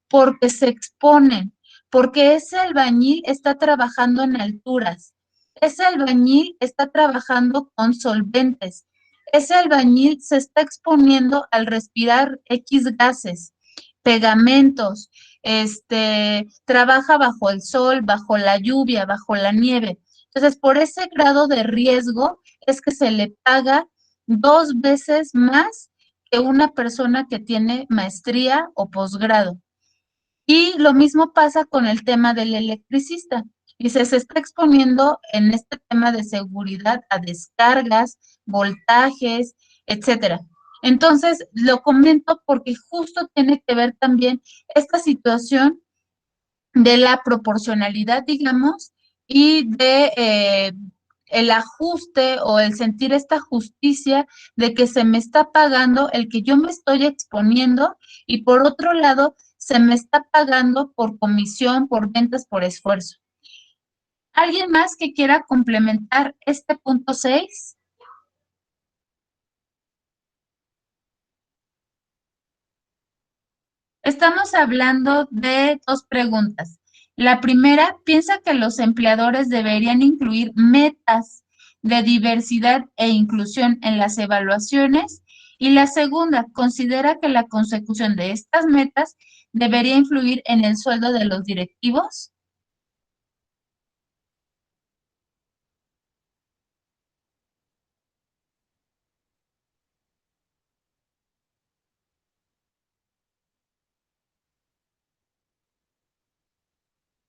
porque se exponen, porque ese albañil está trabajando en alturas, ese albañil está trabajando con solventes, ese albañil se está exponiendo al respirar X gases, pegamentos, trabaja bajo el sol, bajo la lluvia, bajo la nieve. Entonces, por ese grado de riesgo es que se le paga 2 veces más que una persona que tiene maestría o posgrado. Y lo mismo pasa con el tema del electricista. Dice, se está exponiendo en este tema de seguridad a descargas, voltajes, etcétera. Entonces, lo comento porque justo tiene que ver también esta situación de la proporcionalidad, digamos, y de el ajuste o el sentir esta justicia de que se me está pagando el que yo me estoy exponiendo y por otro lado se me está pagando por comisión, por ventas, por esfuerzo. ¿Alguien más que quiera complementar este punto 6? Estamos hablando de 2 preguntas. La primera, piensa que los empleadores deberían incluir metas de diversidad e inclusión en las evaluaciones. Y la segunda, considera que la consecución de estas metas debería influir en el sueldo de los directivos.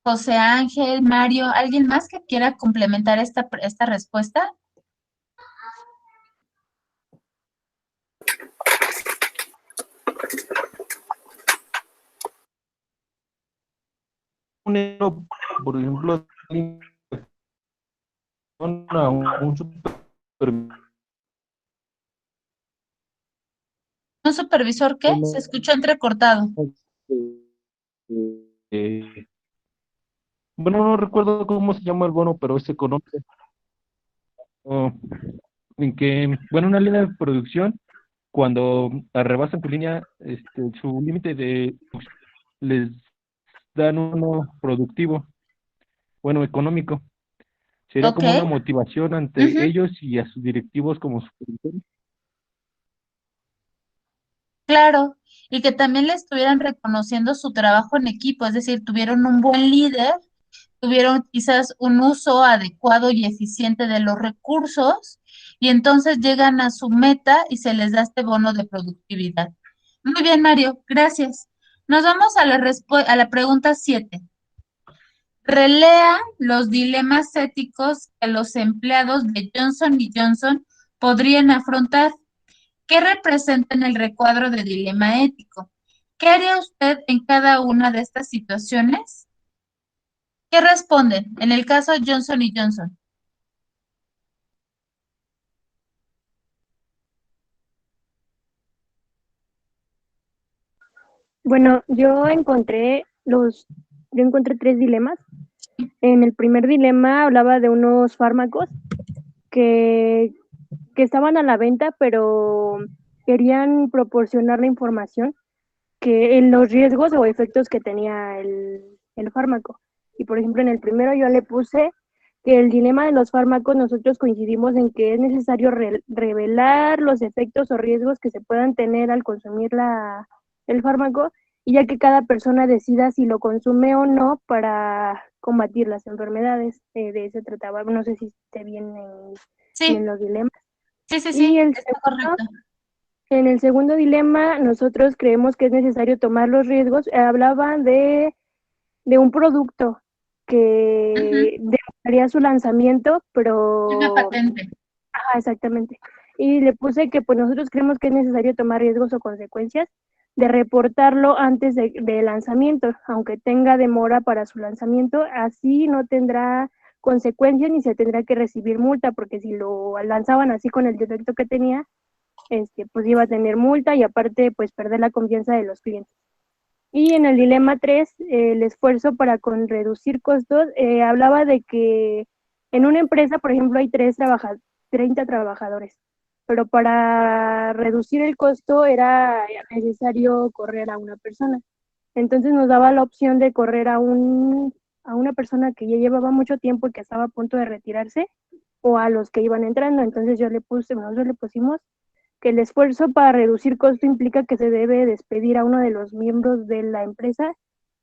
José Ángel, Mario, ¿alguien más que quiera complementar esta respuesta? Por ejemplo, a un ¿Un supervisor qué? Se escuchó entrecortado. eh, bueno, no recuerdo cómo se llama el bono, pero es económico. Oh, en que, bueno, una línea de producción, cuando rebasan su línea, su límite les dan uno productivo, bueno, económico. Sería Ok. como una motivación ante ellos y a sus directivos como supervisores. Claro, y que también le estuvieran reconociendo su trabajo en equipo, es decir, tuvieron un buen líder, tuvieron quizás un uso adecuado y eficiente de los recursos, y entonces llegan a su meta y se les da este bono de productividad. Muy bien, Mario, gracias. Nos vamos a la pregunta 7. Relea los dilemas éticos que los empleados de Johnson y Johnson podrían afrontar. ¿Qué representa en el recuadro de dilema ético? ¿Qué haría usted en cada una de estas situaciones? ¿Qué responden en el caso Johnson y Johnson? Bueno, yo encontré 3 dilemas. En el primer dilema hablaba de unos fármacos que, que estaban a la venta, pero querían proporcionar la información que en los riesgos o efectos que tenía el fármaco. Y por ejemplo, en el primero yo le puse que el dilema de los fármacos nosotros coincidimos en que es necesario revelar los efectos o riesgos que se puedan tener al consumir el fármaco, y ya que cada persona decida si lo consume o no para combatir las enfermedades. De eso trataba. No sé si esté bien Sí. en los dilemas. Sí, sí, Y sí, el está segundo, correcto. en el segundo dilema, nosotros creemos que es necesario tomar los riesgos. Hablaban de un producto Ujú. que demostraría su lanzamiento, Una pero, patente. ajá, exactamente. Y le puse que pues nosotros creemos que es necesario tomar riesgos o consecuencias de reportarlo antes de lanzamiento, aunque tenga demora para su lanzamiento, así no tendrá consecuencias ni se tendrá que recibir multa, porque si lo lanzaban así con el defecto que tenía, pues iba a tener multa y aparte pues perder la confianza de los clientes. Y en el dilema 3 el esfuerzo para con reducir costos, hablaba de que en una empresa, por ejemplo, hay 30 trabajadores, pero para reducir el costo era necesario correr a una persona. Entonces nos daba la opción de correr a una persona que ya llevaba mucho tiempo y que estaba a punto de retirarse, o a los que iban entrando. Entonces nosotros le pusimos que el esfuerzo para reducir costo implica que se debe despedir a uno de los miembros de la empresa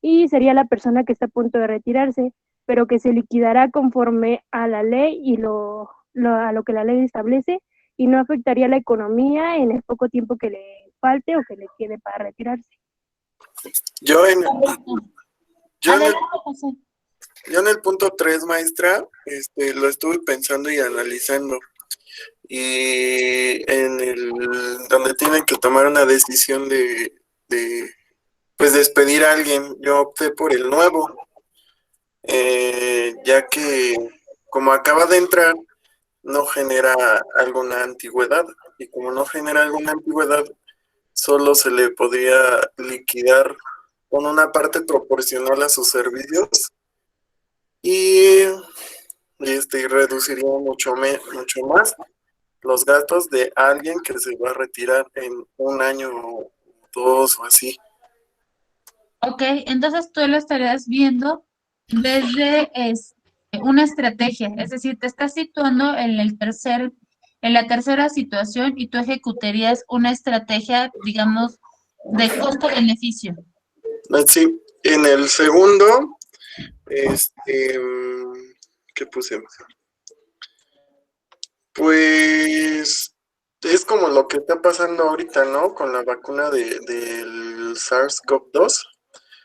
y sería la persona que está a punto de retirarse, pero que se liquidará conforme a la ley y a lo que la ley establece y no afectaría la economía en el poco tiempo que le falte o que le quede para retirarse. Yo en, yo en el, Adelante, José. yo en el punto 3, maestra, lo estuve pensando y analizando. Y en el donde tienen que tomar una decisión de pues despedir a alguien, yo opté por el nuevo, ya que como acaba de entrar, no genera alguna antigüedad. Y como no genera alguna antigüedad, solo se le podría liquidar con una parte proporcional a sus servicios y reduciría mucho más los gastos de alguien que se va a retirar en un año o dos o así. Ok, entonces tú lo estarías viendo desde una estrategia, es decir, te estás situando en la tercera situación y tú ejecutarías una estrategia, digamos, de costo-beneficio. Sí, en el segundo, ¿qué puse? Pues es como lo que está pasando ahorita, ¿no? Con la vacuna del SARS-CoV-2,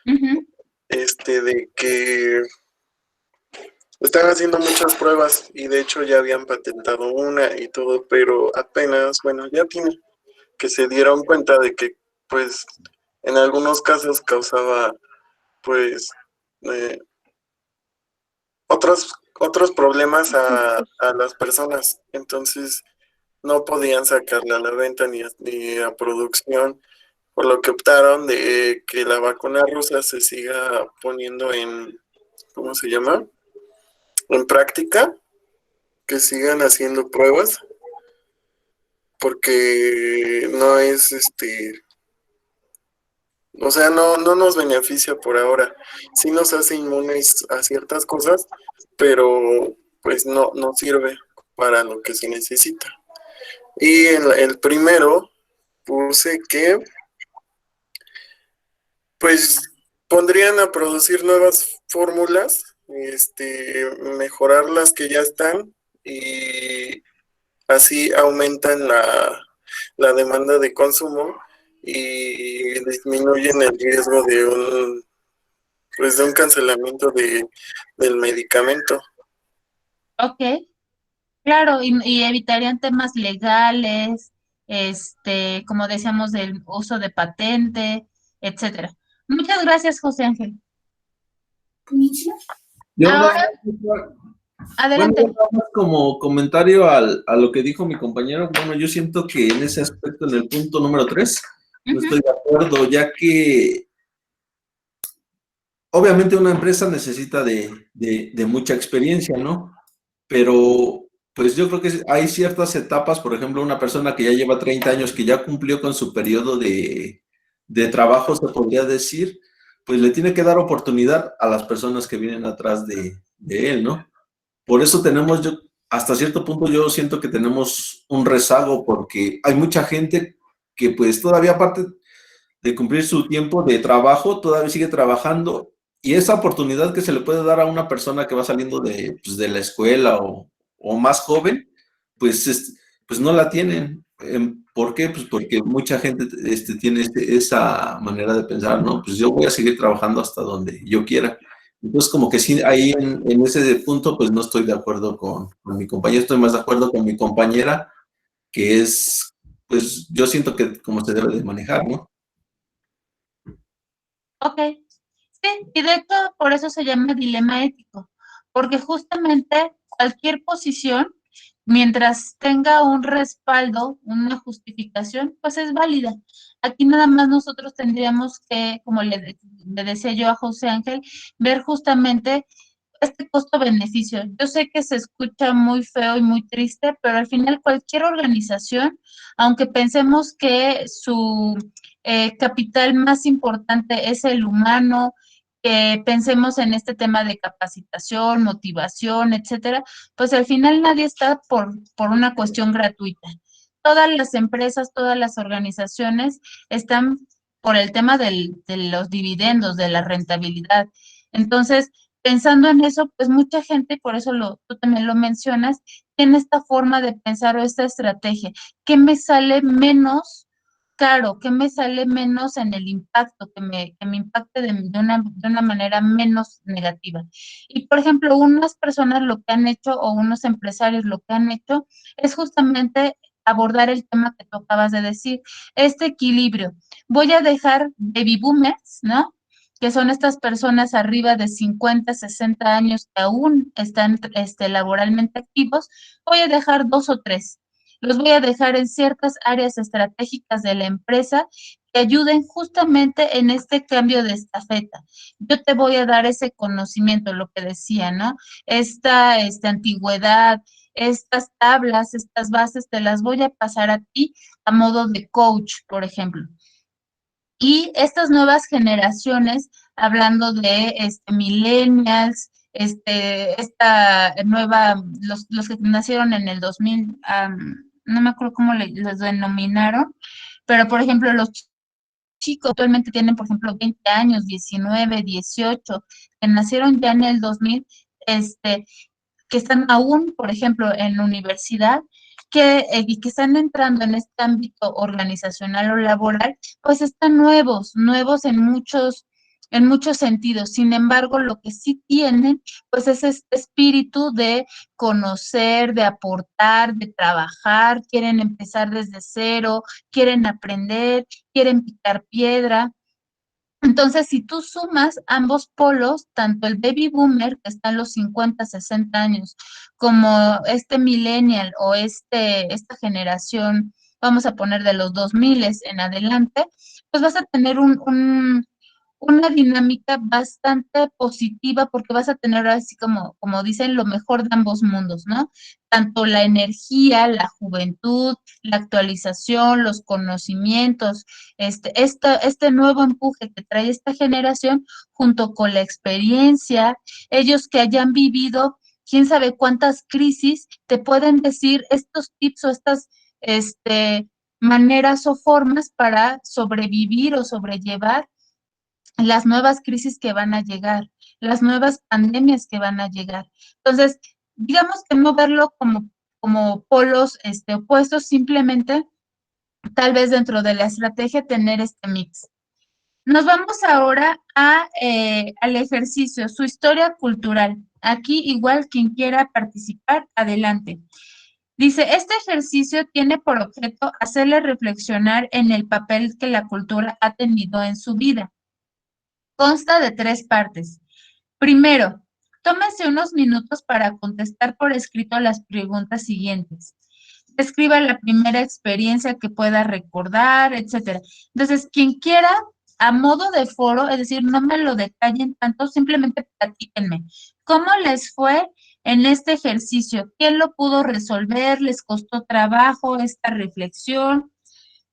Ujú. de que están haciendo muchas pruebas y de hecho ya habían patentado una y todo, pero apenas, bueno, ya tiene que se dieron cuenta de que, pues, en algunos casos causaba, pues, eh, otros problemas a las personas. Entonces, no podían sacarla a la venta ni a producción, por lo que optaron de que la vacuna rusa se siga poniendo en, ¿cómo se llama? En práctica, que sigan haciendo pruebas, porque no es o sea, no nos beneficia por ahora. Sí nos hace inmunes a ciertas cosas, pero pues no sirve para lo que se necesita. Y en el primero puse que pues pondrían a producir nuevas fórmulas, mejorar las que ya están y así aumentan la demanda de consumo y disminuyen el riesgo de un cancelamiento del medicamento. Ok, claro, y evitarían temas legales, como decíamos, del uso de patente, etcétera. Muchas gracias, José Ángel. Yo nada Ahora, más, bueno, adelante. nada más como comentario a lo que dijo mi compañero, bueno, yo siento que en ese aspecto, en el punto número 3, no estoy de acuerdo, ya que obviamente una empresa necesita de mucha experiencia, ¿no? Pero pues yo creo que hay ciertas etapas, por ejemplo, una persona que ya lleva 30 años, que ya cumplió con su periodo de trabajo, se podría decir, pues le tiene que dar oportunidad a las personas que vienen atrás de él, ¿no? Por eso tenemos, hasta cierto punto yo siento que tenemos un rezago, porque hay mucha gente que pues todavía aparte de cumplir su tiempo de trabajo, todavía sigue trabajando, y esa oportunidad que se le puede dar a una persona que va saliendo pues, de la escuela o más joven, pues pues no la tienen. ¿Por qué? Pues porque mucha gente tiene esa manera de pensar, ¿no? Pues yo voy a seguir trabajando hasta donde yo quiera. Entonces, como que sí, ahí en ese punto, pues no estoy de acuerdo con mi compañero, estoy más de acuerdo con mi compañera, que es, pues yo siento que como se debe de manejar, ¿no? Ok, sí, y de hecho por eso se llama dilema ético, porque justamente cualquier posición, mientras tenga un respaldo, una justificación, pues es válida. Aquí nada más nosotros tendríamos que, como le decía yo a José Ángel, ver justamente este costo-beneficio. Yo sé que se escucha muy feo y muy triste, pero al final cualquier organización, aunque pensemos que su capital más importante es el humano, que pensemos en este tema de capacitación, motivación, etcétera, pues al final nadie está por una cuestión gratuita. Todas las empresas, todas las organizaciones están por el tema de los dividendos, de la rentabilidad. Entonces, pensando en eso, pues mucha gente, por eso tú también lo mencionas, tiene esta forma de pensar o esta estrategia. ¿Qué me sale menos caro? ¿Qué me sale menos en el impacto? Que me impacte de una manera menos negativa. Y, por ejemplo, unas personas lo que han hecho o unos empresarios lo que han hecho es justamente abordar el tema que tú acabas de decir, este equilibrio. Voy a dejar baby boomers, ¿no? Que son estas personas arriba de 50, 60 años que aún están laboralmente activos, voy a dejar 2 o 3. Los voy a dejar en ciertas áreas estratégicas de la empresa que ayuden justamente en este cambio de estafeta. Yo te voy a dar ese conocimiento, lo que decía, ¿no? Esta antigüedad, estas tablas, estas bases, te las voy a pasar a ti a modo de coach, por ejemplo. Y estas nuevas generaciones, hablando de millennials, esta nueva, los que nacieron en el 2000, no me acuerdo cómo los denominaron, pero por ejemplo, los chicos actualmente tienen, por ejemplo, 20 años, 19, 18, que nacieron ya en el 2000, que están aún, por ejemplo, en la universidad, y que están entrando en este ámbito organizacional o laboral, pues están nuevos en muchos sentidos. Sin embargo, lo que sí tienen, pues es este espíritu de conocer, de aportar, de trabajar, quieren empezar desde cero, quieren aprender, quieren picar piedra. Entonces, si tú sumas ambos polos, tanto el baby boomer, que está en los 50, 60 años, como este millennial o esta generación, vamos a poner de los 2000 en adelante, pues vas a tener una dinámica bastante positiva porque vas a tener así como dicen, lo mejor de ambos mundos, ¿no? Tanto la energía, la juventud, la actualización, los conocimientos, este nuevo empuje que trae esta generación junto con la experiencia, ellos que hayan vivido quién sabe cuántas crisis, te pueden decir estos tips o estas maneras o formas para sobrevivir o sobrellevar las nuevas crisis que van a llegar, las nuevas pandemias que van a llegar. Entonces, digamos que no verlo como polos opuestos, simplemente tal vez dentro de la estrategia tener este mix. Nos vamos ahora al ejercicio, su historia cultural. Aquí igual quien quiera participar, adelante. Dice, este ejercicio tiene por objeto hacerle reflexionar en el papel que la cultura ha tenido en su vida. Consta de 3 partes. Primero, tómese unos minutos para contestar por escrito las preguntas siguientes. Describa la primera experiencia que pueda recordar, etcétera. Entonces, quien quiera, a modo de foro, es decir, no me lo detallen tanto, simplemente platíquenme. ¿Cómo les fue en este ejercicio? ¿Quién lo pudo resolver? ¿Les costó trabajo esta reflexión?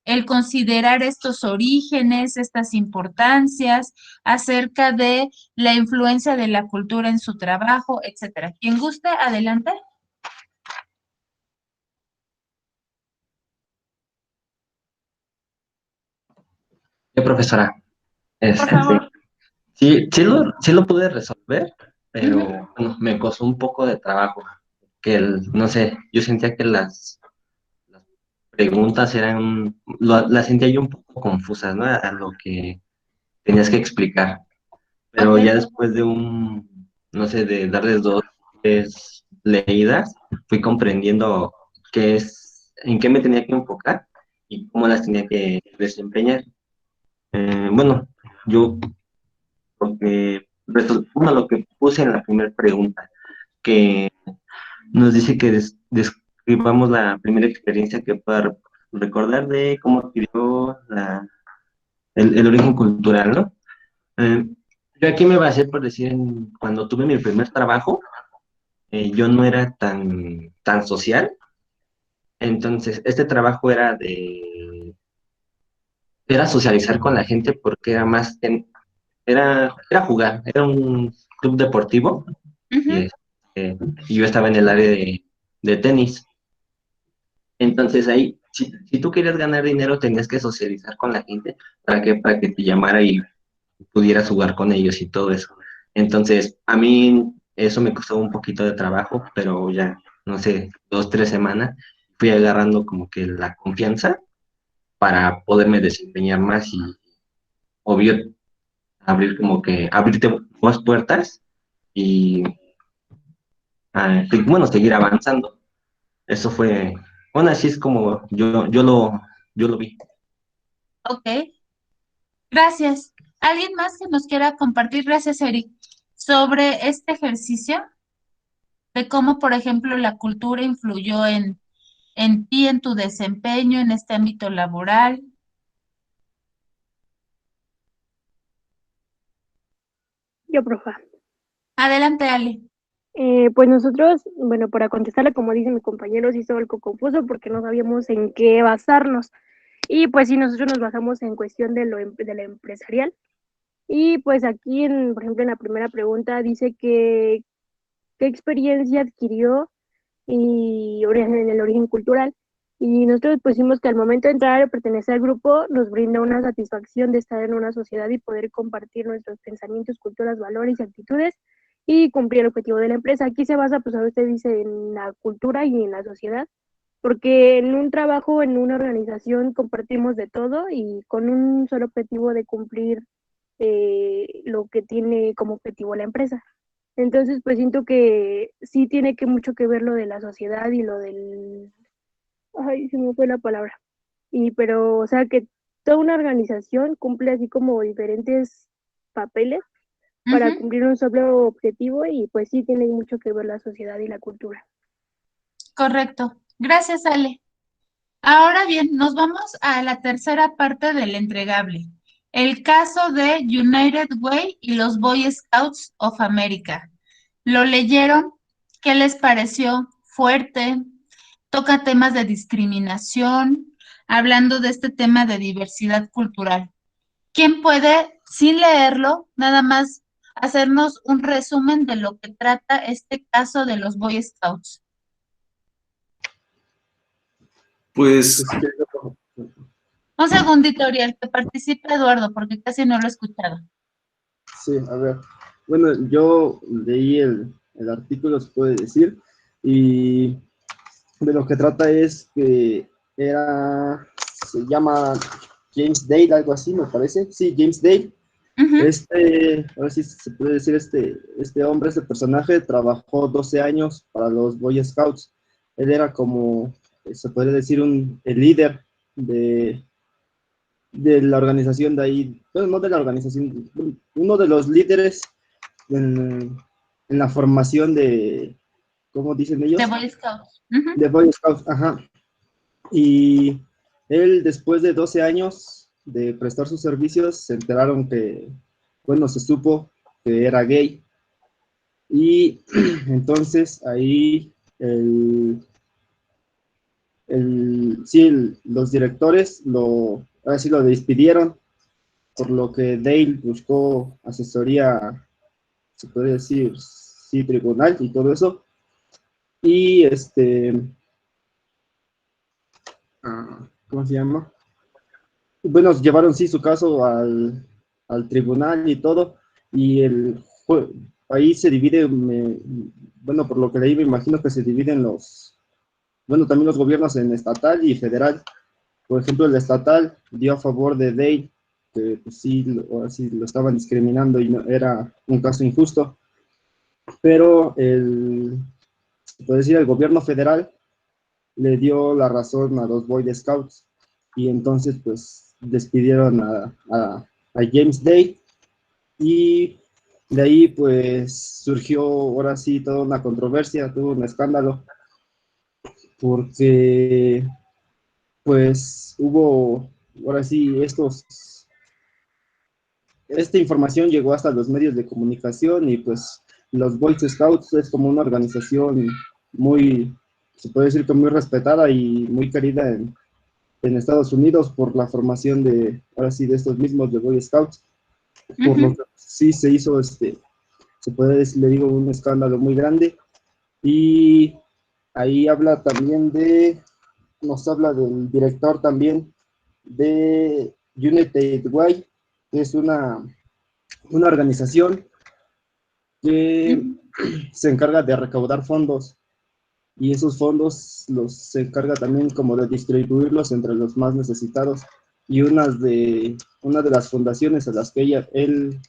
El considerar estos orígenes, estas importancias acerca de la influencia de la cultura en su trabajo, etcétera. Quien guste, adelante. Profesora, Por favor. sí lo pude resolver, pero bueno, me costó un poco de trabajo, no sé, yo sentía que las preguntas eran, las sentía yo un poco confusas, ¿no? A lo que tenías que explicar. Pero ya después de no sé, de darles dos, tres leídas, fui comprendiendo en qué me tenía que enfocar y cómo las tenía que desempeñar. Bueno, yo, lo que puse en la primera pregunta, que nos dice que describamos la primera experiencia que pueda recordar de cómo adquirió el origen cultural, ¿no? Eh, yo aquí me basé por decir, cuando tuve mi primer trabajo, yo no era tan social, entonces este trabajo era socializar con la gente porque era más, era jugar, era un club deportivo y yo estaba en el área de tenis. Entonces ahí, si tú querías ganar dinero, tenías que socializar con la gente para que te llamara y pudieras jugar con ellos y todo eso. Entonces, a mí eso me costó un poquito de trabajo, pero ya, no sé, 2, 3 semanas, fui agarrando como que la confianza para poderme desempeñar más y, obvio, abrirte más puertas y, bueno, seguir avanzando. Eso fue, bueno, así es como yo lo vi. Ok, gracias. ¿Alguien más que nos quiera compartir? Gracias, Eric, sobre este ejercicio de cómo, por ejemplo, la cultura influyó en ti, en tu desempeño en este ámbito laboral. Yo, profa. Adelante, Ale. Pues nosotros, bueno, para contestarle, como dice mi compañero, sí estaba algo confuso porque no sabíamos en qué basarnos. Y pues sí, nosotros nos basamos en cuestión de de lo empresarial. Y pues aquí, por ejemplo, en la primera pregunta dice que qué experiencia adquirió en el origen cultural. Y nosotros pusimos que al momento de entrar a pertenecer al grupo nos brinda una satisfacción de estar en una sociedad y poder compartir nuestros pensamientos, culturas, valores y actitudes y cumplir el objetivo de la empresa. Aquí se basa, pues a usted dice, en la cultura y en la sociedad, porque en un trabajo, en una organización compartimos de todo y con un solo objetivo de cumplir lo que tiene como objetivo la empresa. Entonces, pues siento que sí tiene que mucho que ver lo de la sociedad y lo del, ay, se me fue la palabra. Pero, o sea, que toda una organización cumple así como diferentes papeles para cumplir un solo objetivo y pues sí tiene mucho que ver la sociedad y la cultura. Correcto. Gracias, Ale. Ahora bien, nos vamos a la tercera parte del entregable. El caso de United Way y los Boy Scouts of America. ¿Lo leyeron? ¿Qué les pareció? ¿Fuerte? Toca temas de discriminación, hablando de este tema de diversidad cultural. ¿Quién puede, sin leerlo, nada más hacernos un resumen de lo que trata este caso de los Boy Scouts? Pues Un segundito, Ariel, que participe Eduardo, porque casi no lo he escuchado. Sí, a ver. Bueno, yo leí el artículo, se puede decir, y de lo que trata es que se llama James Dale, algo así, me parece. Sí, James Dale. Ahora sí se puede decir, este hombre, este personaje, trabajó 12 años para los Boy Scouts. Él era como, se podría decir, el líder de la organización de ahí, bueno, no de la organización, uno de los líderes en la formación de, ¿cómo dicen ellos? De Boy Scouts. De Boy Scouts, ajá. Y él, después de 12 años de prestar sus servicios, se enteraron que, bueno, se supo que era gay. Y entonces ahí los directores ahora sí lo despidieron, por lo que Dale buscó asesoría, se puede decir, sí, tribunal y todo eso. Y ¿cómo se llama? Bueno, llevaron sí su caso al tribunal y todo, y ahí se divide, bueno, por lo que leí me imagino que se dividen bueno, también los gobiernos en estatal y federal. Por ejemplo, el estatal dio a favor de Dale, que pues, ahora sí lo estaban discriminando y era un caso injusto, pero se puede decir, el gobierno federal le dio la razón a los Boy Scouts y entonces pues despidieron a James Day y de ahí pues surgió ahora sí toda una controversia, todo un escándalo, porque pues hubo ahora sí esta información llegó hasta los medios de comunicación y pues los Boy Scouts es como una organización muy, se puede decir que muy respetada y muy querida en Estados Unidos por la formación ahora sí, de estos mismos de Boy Scouts, por lo que sí se hizo, se puede decir, le digo, un escándalo muy grande, y ahí habla también nos habla del director también de United Way, que es una organización que se encarga de recaudar fondos, y esos fondos se encarga también como de distribuirlos entre los más necesitados, y una de las fundaciones a las que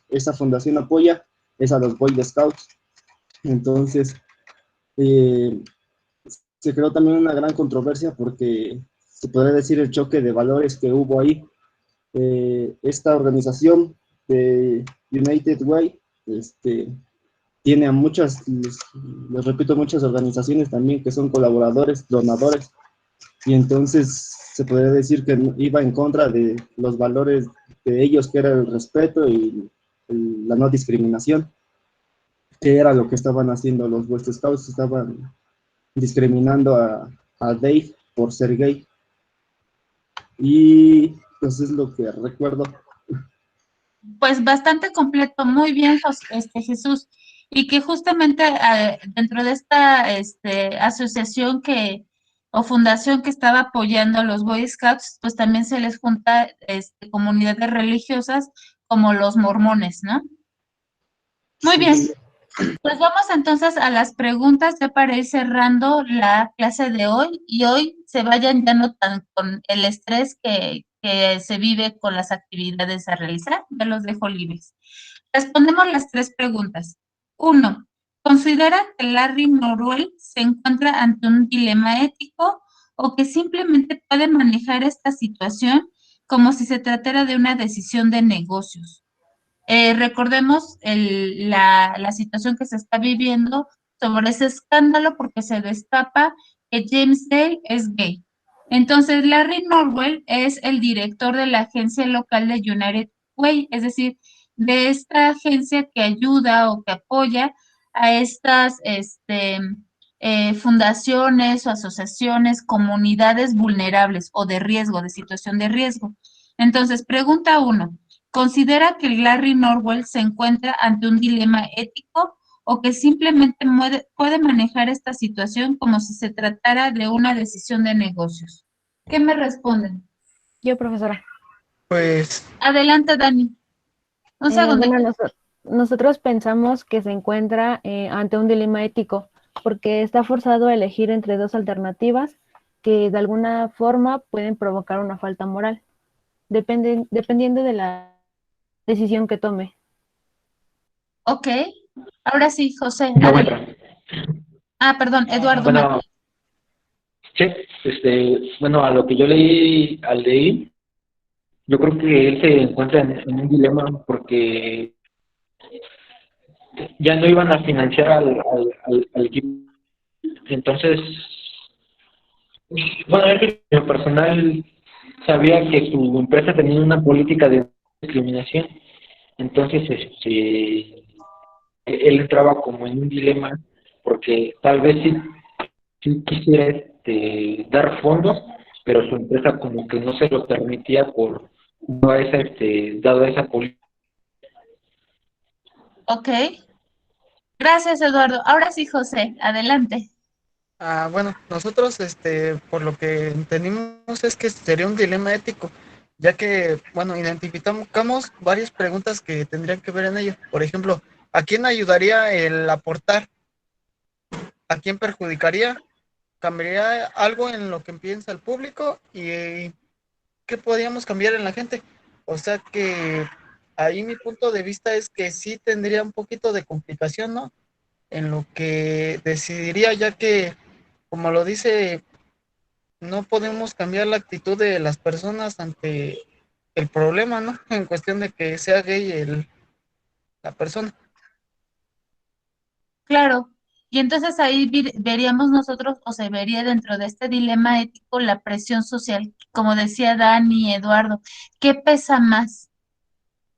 esa fundación apoya es a los Boy Scouts. Entonces, se creó también una gran controversia porque se podría decir el choque de valores que hubo ahí. Esta organización de United Way tiene a les repito, muchas organizaciones también que son colaboradores, donadores, y entonces se podría decir que iba en contra de los valores de ellos, que era el respeto y la no discriminación, que era lo que estaban haciendo los Boy Scouts. Estaban discriminando a Dave por ser gay, y pues es lo que recuerdo. Pues bastante completo, muy bien, Jesús, y que justamente dentro de esta asociación o fundación que estaba apoyando a los Boy Scouts, pues también se les junta comunidades religiosas como los mormones, ¿no? Muy bien, pues vamos entonces a las preguntas ya para ir cerrando la clase de hoy, y hoy se vayan ya no tan con el estrés que se vive con las actividades a realizar, ya los dejo libres. Respondemos las 3 preguntas. 1. ¿Considera que Larry Norwell se encuentra ante un dilema ético o que simplemente puede manejar esta situación como si se tratara de una decisión de negocios? Recordemos la situación que se está viviendo sobre ese escándalo porque se destapa que James Dale es gay. Entonces, Larry Norwell es el director de la agencia local de United Way, es decir, de esta agencia que ayuda o que apoya a estas fundaciones o asociaciones, comunidades vulnerables o de riesgo, de situación de riesgo. Entonces, pregunta 1. ¿Considera que Larry Norwell se encuentra ante un dilema ético o que simplemente puede manejar esta situación como si se tratara de una decisión de negocios? ¿Qué me responden? Yo, profesora. Pues... Adelante, Dani. Un segundo. Bueno, nosotros pensamos que se encuentra ante un dilema ético porque está forzado a elegir entre 2 alternativas que de alguna forma pueden provocar una falta moral, dependiendo de la decisión que tome. Ok. Ahora sí, José. No, bueno. Perdón, Eduardo. Bueno, sí, bueno, a lo que yo leí, yo creo que él se encuentra en un dilema porque ya no iban a financiar al equipo. Entonces, bueno, él en lo personal sabía que su empresa tenía una política de discriminación. Entonces, él entraba como en un dilema porque tal vez sí quisiera dar fondos, pero su empresa como que no se lo permitía por dado esa política. Ok. Gracias, Eduardo. Ahora sí, José, adelante. Bueno, nosotros, por lo que entendimos es que sería un dilema ético, ya que, bueno, identificamos varias preguntas que tendrían que ver en ello. Por ejemplo, ¿a quién ayudaría el aportar? ¿A quién perjudicaría? cambiaría algo en lo que piensa el público y qué podríamos cambiar en la gente. O sea que ahí mi punto de vista es que sí tendría un poquito de complicación, ¿no? En lo que decidiría, ya que, como lo dice, no podemos cambiar la actitud de las personas ante el problema, ¿no? En cuestión de que sea gay la persona. Claro. Y entonces ahí veríamos nosotros, o se vería dentro de este dilema ético, la presión social, como decía Dani, Eduardo, ¿qué pesa más?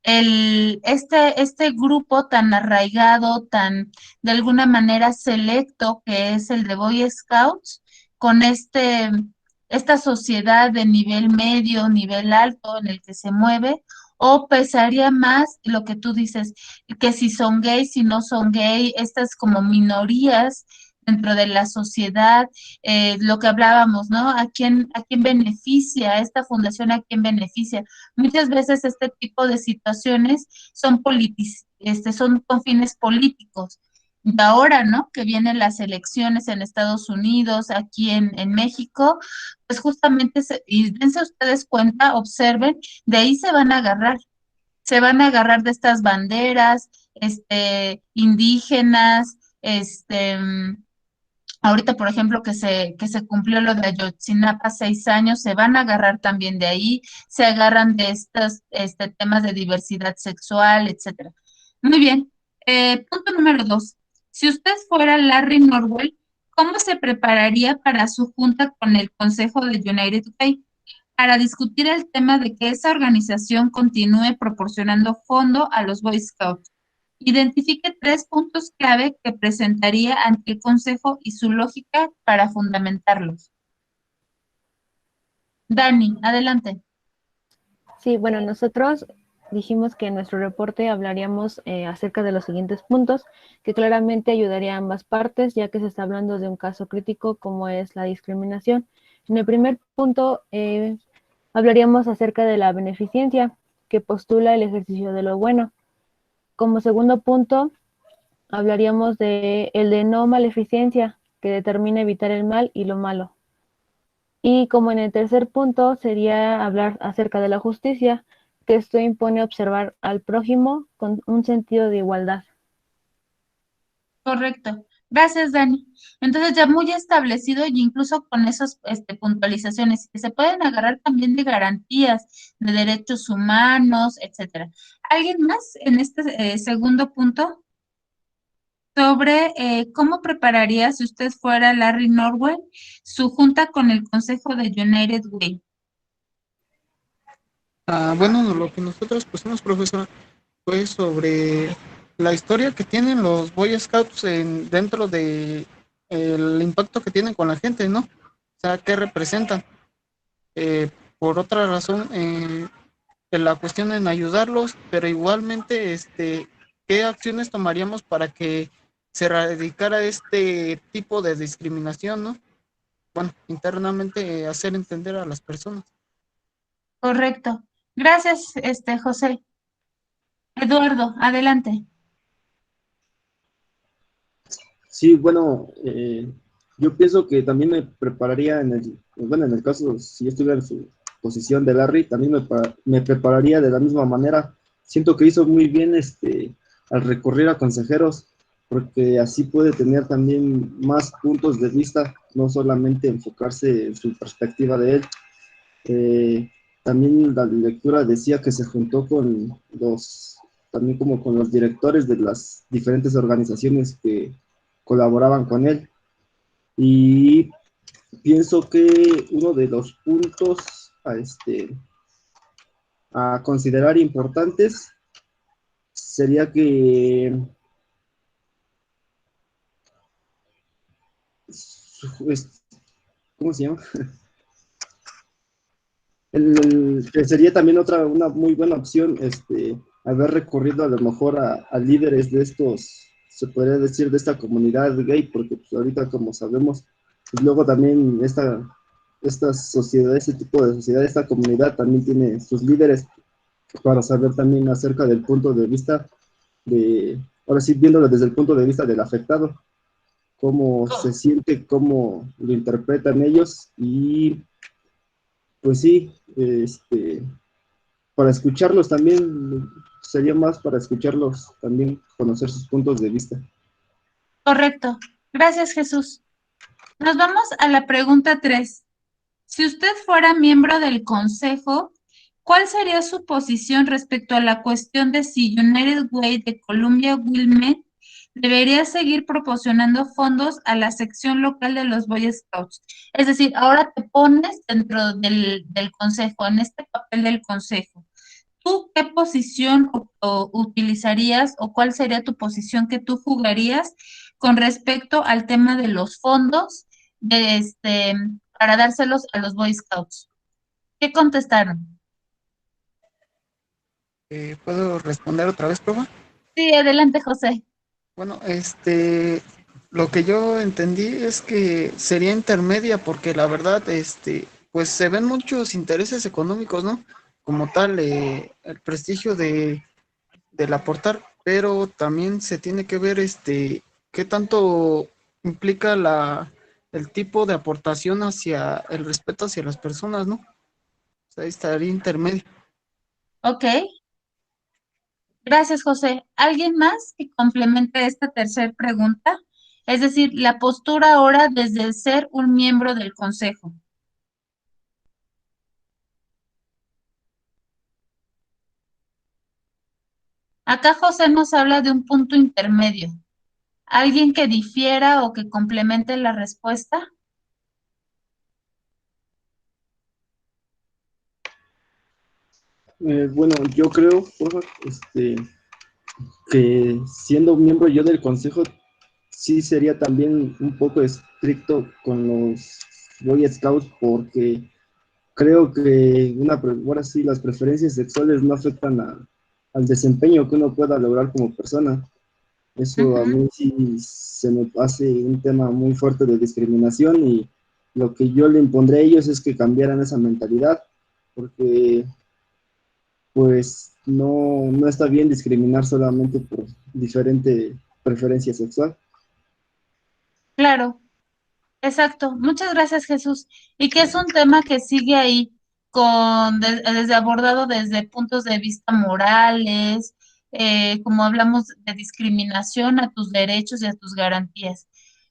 Este grupo tan arraigado, tan de alguna manera selecto, que es el de Boy Scouts, con esta sociedad de nivel medio, nivel alto en el que se mueve, o pesaría más lo que tú dices, que si son gay, si no son gay, estas como minorías dentro de la sociedad, lo que hablábamos, ¿no? A quién beneficia esta fundación? ¿A quién beneficia? Muchas veces este tipo de situaciones son con fines políticos. Y ahora, ¿no? Que vienen las elecciones en Estados Unidos, aquí en México, pues justamente, y dense ustedes cuenta, observen, de ahí se van a agarrar de estas banderas, indígenas, ahorita, por ejemplo, que se cumplió lo de Ayotzinapa, 6 años, se van a agarrar también de ahí, se agarran de estos temas de diversidad sexual, etcétera. Muy bien. Punto número 2. Si usted fuera Larry Norwell, ¿cómo se prepararía para su junta con el Consejo de United Way para discutir el tema de que esa organización continúe proporcionando fondo a los Boy Scouts? Identifique 3 puntos clave que presentaría ante el Consejo y su lógica para fundamentarlos. Dani, adelante. Sí, bueno, nosotros dijimos que en nuestro reporte hablaríamos acerca de los siguientes puntos, que claramente ayudaría a ambas partes, ya que se está hablando de un caso crítico como es la discriminación. En el primer punto hablaríamos acerca de la beneficencia, que postula el ejercicio de lo bueno. Como segundo punto, hablaríamos de el de no maleficencia, que determina evitar el mal y lo malo. Y como en el tercer punto sería hablar acerca de la justicia, que esto impone observar al prójimo con un sentido de igualdad. Correcto. Gracias, Dani. Entonces ya muy establecido y incluso con esas puntualizaciones que se pueden agarrar también de garantías de derechos humanos, etcétera. ¿Alguien más en este segundo punto? Sobre cómo prepararía, si usted fuera Larry Norwell, su junta con el Consejo de United Way. Bueno, lo que nosotros pusimos, profesor, fue sobre la historia que tienen los Boy Scouts dentro de el impacto que tienen con la gente, ¿no? O sea, ¿qué representan? Por otra razón, en la cuestión en ayudarlos, pero igualmente, ¿qué acciones tomaríamos para que se erradicara este tipo de discriminación, ¿no? Bueno, internamente hacer entender a las personas. Correcto. Gracias, José. Eduardo, adelante. Sí, bueno, yo pienso que también me prepararía en el caso, si yo estuviera en su posición de Larry, también me prepararía de la misma manera. Siento que hizo muy bien al recurrir a consejeros, porque así puede tener también más puntos de vista, no solamente enfocarse en su perspectiva de él. También la lectura decía que se juntó también como con los directores de las diferentes organizaciones que colaboraban con él. Y pienso que uno de los puntos a considerar importantes sería que ¿cómo se llama? Que sería también una muy buena opción haber recurrido a lo mejor a líderes de estos, se podría decir, de esta comunidad gay, porque pues, ahorita, como sabemos, pues, luego también esta sociedad, ese tipo de sociedad, esta comunidad también tiene sus líderes para saber también acerca del punto de vista ahora sí, viéndolo desde el punto de vista del afectado. cómo se siente, cómo lo interpretan ellos y pues sí, para escucharlos también, sería más para escucharlos también, conocer sus puntos de vista. Correcto. Gracias, Jesús. Nos vamos a la pregunta 3. Si usted fuera miembro del consejo, ¿cuál sería su posición respecto a la cuestión de si United Way de Columbia Wilmette debería seguir proporcionando fondos a la sección local de los Boy Scouts? Es decir, ahora te pones dentro del consejo, en este papel del consejo. ¿Tú qué posición utilizarías o cuál sería tu posición que tú jugarías con respecto al tema de los fondos para dárselos a los Boy Scouts? ¿Qué contestaron? ¿Puedo responder otra vez, profe? Sí, adelante, José. Bueno, lo que yo entendí es que sería intermedia porque la verdad, pues se ven muchos intereses económicos, ¿no? Como tal, el prestigio del aportar, pero también se tiene que ver, qué tanto implica el tipo de aportación hacia el respeto hacia las personas, ¿no? O sea, ahí estaría intermedio. Ok. Gracias, José. ¿Alguien más que complemente esta tercera pregunta? Es decir, la postura ahora desde el ser un miembro del consejo. Acá José nos habla de un punto intermedio. ¿Alguien que difiera o que complemente la respuesta? Bueno, yo creo, profe, que siendo miembro yo del consejo, sí sería también un poco estricto con los Boy Scouts porque creo que ahora sí las preferencias sexuales no afectan al desempeño que uno pueda lograr como persona. Eso a mí sí se me hace un tema muy fuerte de discriminación y lo que yo le impondré a ellos es que cambiaran esa mentalidad porque pues no está bien discriminar solamente por diferente preferencia sexual. Claro, exacto. Muchas gracias, Jesús. Y que es un tema que sigue ahí desde abordado desde puntos de vista morales, como hablamos de discriminación a tus derechos y a tus garantías.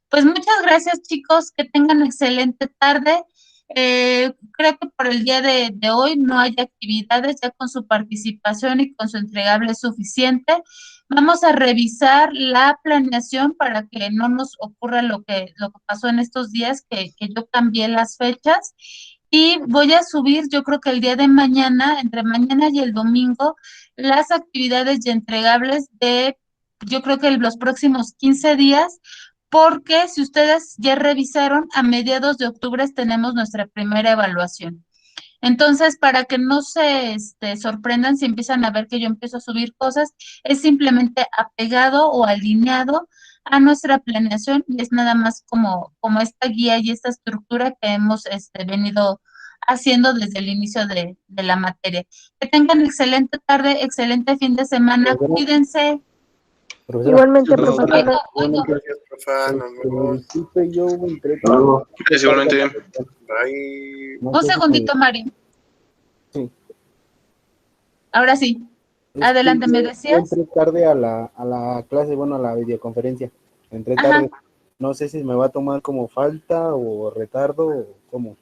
Pues muchas gracias, chicos, que tengan excelente tarde. Creo que por el día de hoy no hay actividades, ya con su participación y con su entregable es suficiente. Vamos a revisar la planeación para que no nos ocurra lo que pasó en estos días, que yo cambié las fechas. Y voy a subir, yo creo que el día de mañana, entre mañana y el domingo, las actividades y entregables yo creo que los próximos 15 días, porque si ustedes ya revisaron, a mediados de octubre tenemos nuestra primera evaluación. Entonces, para que no se sorprendan si empiezan a ver que yo empiezo a subir cosas, es simplemente apegado o alineado a nuestra planeación y es nada más como esta guía y esta estructura que hemos venido haciendo desde el inicio de la materia. Que tengan excelente tarde, excelente fin de semana, cuídense. Igualmente, Profesora. profesora. Gracias, profe. Nos vemos. Disculpe, yo entré. Gracias, igualmente. Bye. Un segundito, Mari. Sí. Ahora sí. Adelante, ¿me decías? Entré tarde a la clase, bueno, a la videoconferencia. Entré tarde. No sé si me va a tomar como falta o retardo o cómo.